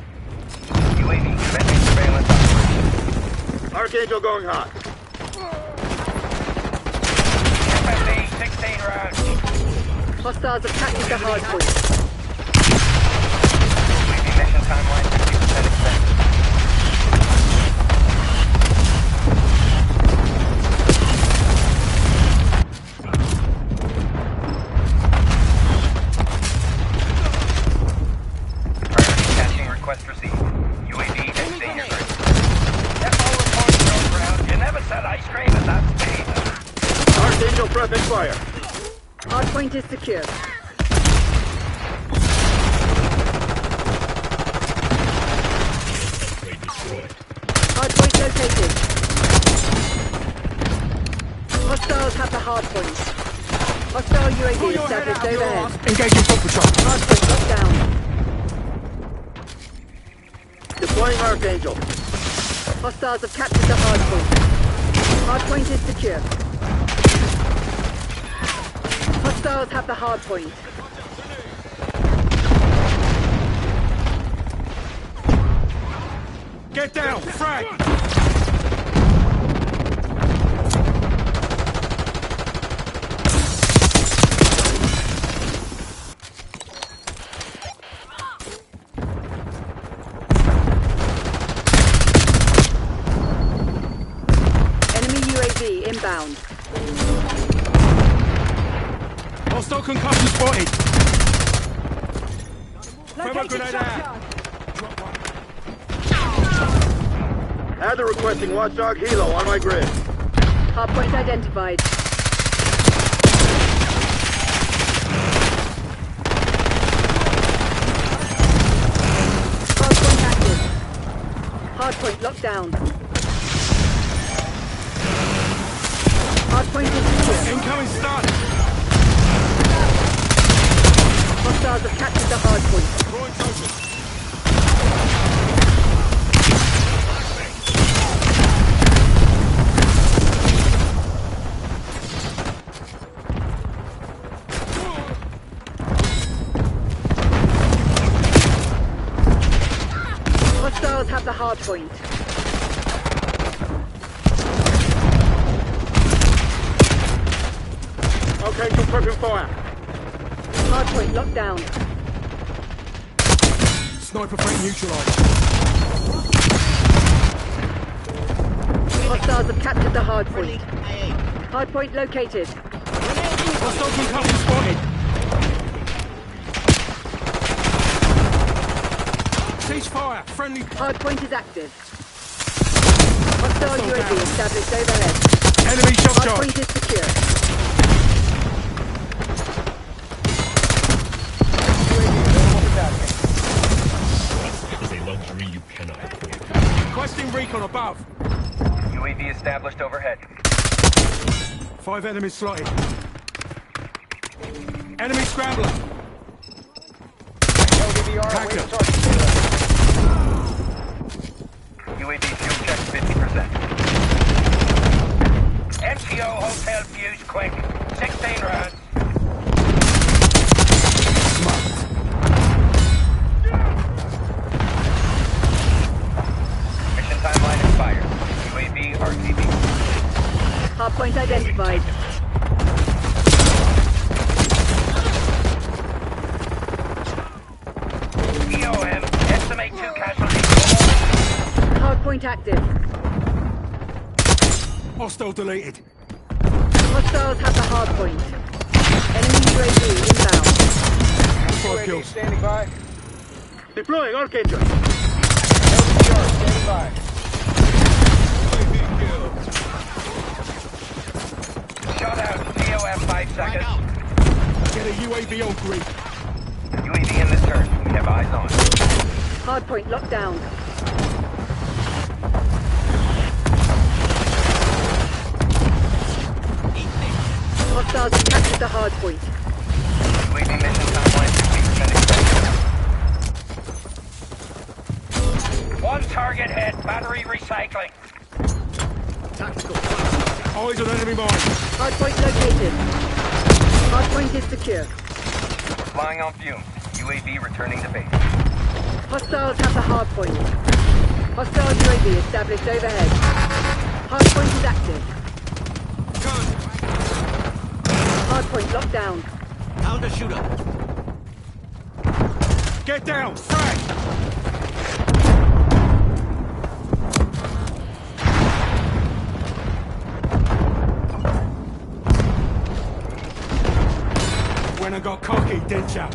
Speaker 6: UAV commencing surveillance operation.
Speaker 1: Archangel going hot.
Speaker 6: FSD 16 rounds.
Speaker 5: Hostiles have captured the hardpoint.
Speaker 6: UAV mission timeline 50% extended. Priority caching request received. UAV exiting your grid. Depot reports no ground. You never said ice cream at that speed.
Speaker 1: Archangel prepping fire.
Speaker 5: Hardpoint is secure. Hardpoint located. Hostiles have the hardpoint. Hostile UAV established overhead.
Speaker 3: Engaging foot patrol.
Speaker 5: Hardpoint locked down.
Speaker 1: Deploying Archangel.
Speaker 5: Hostiles have captured the hardpoint. Hardpoint is secure. Hostiles have the hardpoint.
Speaker 3: Get down. Frag.
Speaker 5: Enemy UAV inbound.
Speaker 3: Hostile concussion spotted. Thermal grenade out.
Speaker 1: Adder requesting watchdog helo on my grid.
Speaker 5: Hardpoint identified. Hardpoint active. Hardpoint locked down. Hardpoint is secure.
Speaker 3: Incoming stun.
Speaker 5: Hostiles have captured the hardpoint.
Speaker 3: Drawing token.
Speaker 5: Hostiles have the hardpoint.
Speaker 1: Archangel prepping fire.
Speaker 5: Hardpoint locked down.
Speaker 3: Sniper threat neutralized.
Speaker 5: Hostiles have captured the hardpoint. Hardpoint located.
Speaker 3: Hostile concussion spotted. Cease fire. Friendly.
Speaker 5: Hardpoint is active. Hostile UAV established overhead.
Speaker 3: Enemy shot charge.
Speaker 5: Hardpoint is secure.
Speaker 3: Requesting recon above.
Speaker 6: UAV established overhead.
Speaker 3: 5 enemies slotted. Enemy scrambler.
Speaker 7: AVR
Speaker 3: Pack
Speaker 7: away
Speaker 3: them.
Speaker 7: target payload.
Speaker 6: UAV fuel check 50%. MTO hotel fuse quick. 16 rounds. Mission timeline expired. UAV RTB.
Speaker 5: Hardpoint identified.
Speaker 6: EOM, estimate 2 casualties.
Speaker 5: Hardpoint active.
Speaker 3: Hostile deleted.
Speaker 5: Hostiles have the hardpoint. Enemy UAV inbound.
Speaker 3: 5
Speaker 7: UAV
Speaker 3: kills.
Speaker 7: standing by.
Speaker 1: Deploying Archangel.
Speaker 7: LCR standing by.
Speaker 6: Shot out. EOM 5 seconds.
Speaker 3: Get a UAV on grid.
Speaker 6: UAV in the turn. We have eyes on.
Speaker 5: Hardpoint locked down. Hostiles have captured the hardpoint.
Speaker 6: UAV mission timeline 50% expected. One target hit. Battery recycling.
Speaker 3: Eyes on enemy mine.
Speaker 5: Hardpoint located. Hardpoint is secure.
Speaker 6: Flying on fumes. UAV returning to base.
Speaker 5: Hostiles have the hardpoint. Hostile UAV established overhead. Hardpoint is active. Hardpoint locked down.
Speaker 1: Found a shooter.
Speaker 3: Get down. Frag. When I got cocky, didn't ya?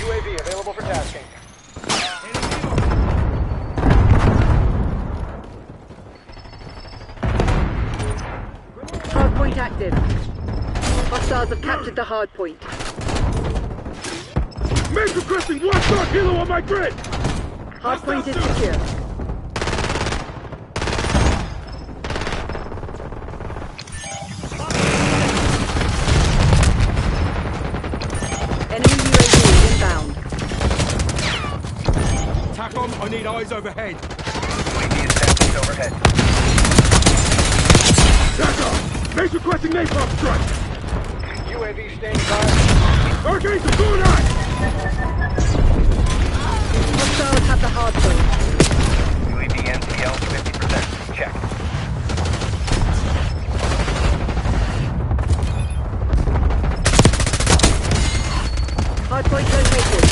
Speaker 7: UAV available for tasking.
Speaker 5: Hardpoint active. Hostiles have captured the hardpoint.
Speaker 1: Main requesting 1-star kilo on my grid.
Speaker 5: Hardpoint is secure. Enemy UAV inbound.
Speaker 3: TACOM, I need eyes overhead.
Speaker 6: UAV established overhead.
Speaker 1: TACOM. Main requesting napalm strike.
Speaker 7: UAV standing by.
Speaker 1: Archangel, going on.
Speaker 5: Hostiles have the hardpoint.
Speaker 6: UAV NCL 50%. Check.
Speaker 5: Hardpoint located.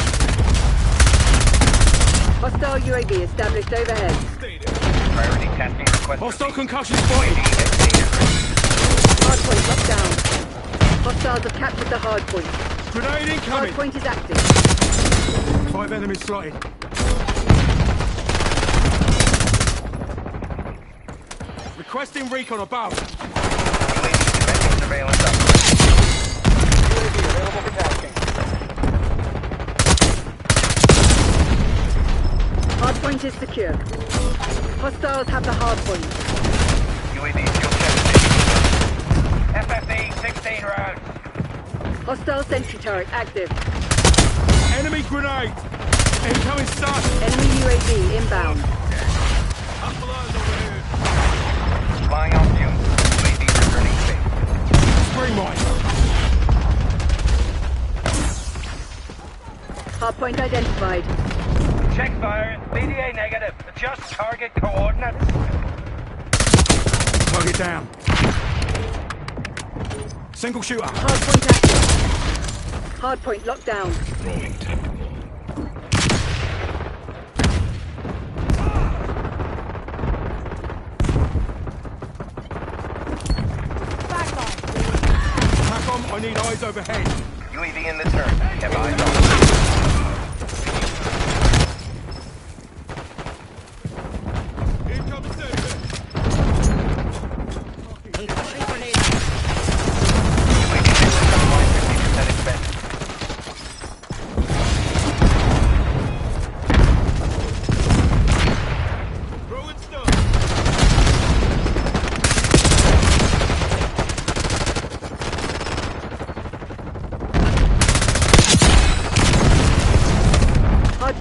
Speaker 5: Hostile UAV established overhead.
Speaker 6: Priority tasking request.
Speaker 3: Hostile
Speaker 6: received.
Speaker 3: concussion spotted.
Speaker 6: UAV at danger.
Speaker 5: Hardpoint locked down. Hostiles have captured the hardpoint.
Speaker 3: Grenade incoming.
Speaker 5: Hardpoint is active.
Speaker 3: 5 enemies slotted. Requesting recon above.
Speaker 6: UAV commencing surveillance operation.
Speaker 7: UAV available for tasking.
Speaker 5: Hardpoint is secure. Hostiles have the hardpoint.
Speaker 6: UAV fuel check. FFE 16 rounds.
Speaker 5: Hostile sentry turret active.
Speaker 3: Enemy grenade. Incoming stun.
Speaker 5: Enemy UAV inbound.
Speaker 6: Flying on fumes. UAV returning to base.
Speaker 3: Spring mine.
Speaker 5: Hardpoint identified.
Speaker 6: Check fire. BDA negative. Adjust target coordinates.
Speaker 3: Target down. Single shooter.
Speaker 5: Hardpoint active. Hardpoint locked down.
Speaker 3: TACOM, I need eyes overhead.
Speaker 6: UAV in the turn. Have eyes on.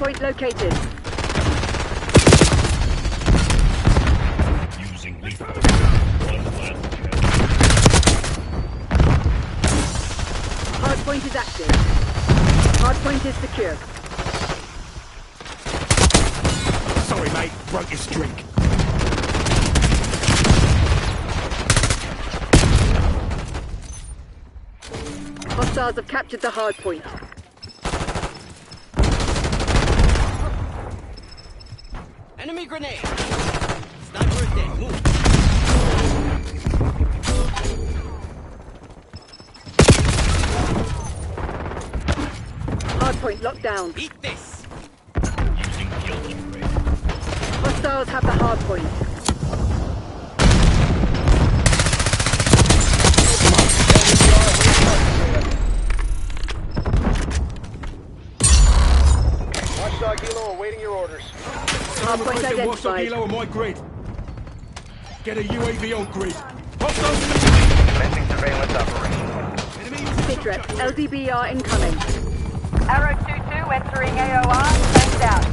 Speaker 5: Hardpoint located.
Speaker 1: Using lethal. One last chance.
Speaker 5: Hardpoint is active. Hardpoint is secure.
Speaker 3: Sorry, mate. Broke your streak.
Speaker 5: Hostiles have captured the hardpoint.
Speaker 2: Enemy grenade. Sniper is dead. Move.
Speaker 5: Hardpoint locked down.
Speaker 2: Eat this.
Speaker 1: Using guilt upgrade.
Speaker 5: Hostiles have the hardpoint.
Speaker 7: Watchdog Helo awaiting your orders.
Speaker 5: Hardpoint
Speaker 3: Requesting Watchdog
Speaker 5: identified.
Speaker 3: Helo on my grid. Get a UAV on grid. Hostiles!
Speaker 6: Commencing surveillance operation.
Speaker 5: Citrep, LDBR incoming.
Speaker 4: Arrow 2-2 entering AOR. Send out.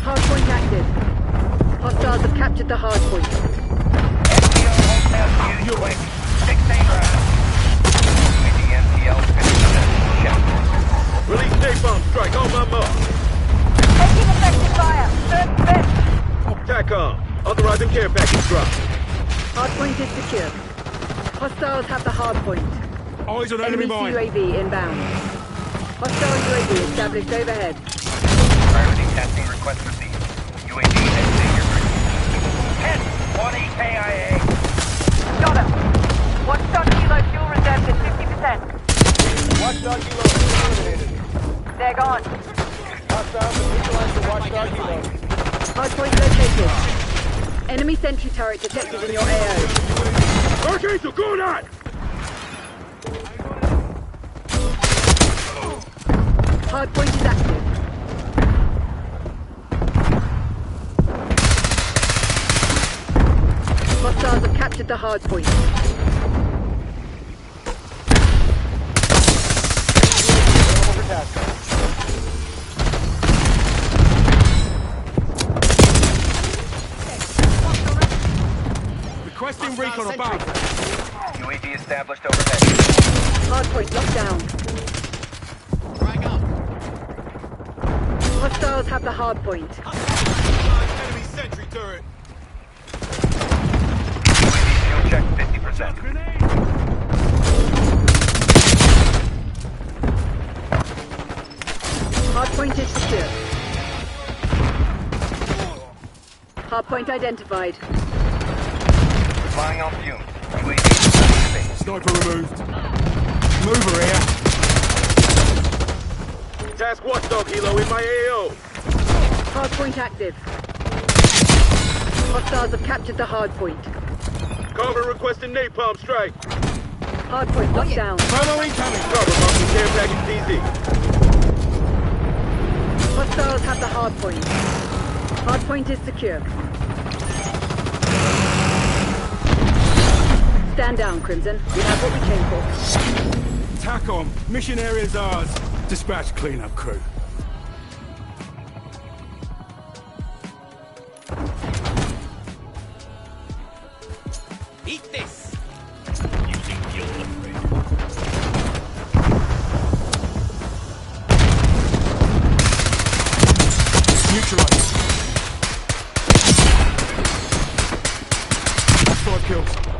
Speaker 5: Hardpoint active. Hostiles have captured the hardpoint.
Speaker 6: NPL hostile view quick. 16 rounds. Making NPL 50% check.
Speaker 1: Release napalm strike on my mark.
Speaker 4: Taking effective fire. Third fifth.
Speaker 1: TACOM. Authorizing care package drop.
Speaker 5: Hardpoint is secure. Hostiles have the hardpoint.
Speaker 3: Eyes on
Speaker 5: Enemy
Speaker 3: enemy mine.
Speaker 5: UAV inbound. Hostile UAV established overhead.
Speaker 6: Priority testing request received. UAV exiting your grid. 10, 20 KIA.
Speaker 4: Got him. Watchdog Helo fuel reserve is 50%.
Speaker 7: Watchdog Helo is eliminated.
Speaker 4: They're gone.
Speaker 7: Hostiles have neutralized the Watchdog Helo.
Speaker 5: Hardpoint located. Enemy sentry turret detected in your AO.
Speaker 1: Archangel, go on!
Speaker 5: Hardpoint is active. Hostiles have captured the hardpoint.
Speaker 7: Available for task.
Speaker 3: Requesting recon above.
Speaker 6: UAV established overhead.
Speaker 5: Hardpoint locked down.
Speaker 2: Drag up.
Speaker 5: Hostiles have the hardpoint.
Speaker 3: Enemy sentry turret.
Speaker 6: UAV fuel check 50%.
Speaker 5: Hardpoint is secure. Hardpoint identified.
Speaker 6: Flying on fumes. UAV space.
Speaker 3: Sniper removed. Mover here.
Speaker 1: Task Watchdog Helo in my AO.
Speaker 5: Hardpoint active. Hostiles have captured the hardpoint.
Speaker 1: Carver requesting napalm strike.
Speaker 5: Hardpoint locked down.
Speaker 3: Photo incoming.
Speaker 1: Carver marking care package DZ.
Speaker 5: Hostiles have the hardpoint. Hardpoint is secure. Stand down, Crimson. We have what we came for.
Speaker 3: TACOM. Mission area's ours. Dispatch cleanup crew.
Speaker 2: Eat this.
Speaker 1: Using guilt upgrade.
Speaker 3: Neutralized. 5 kills.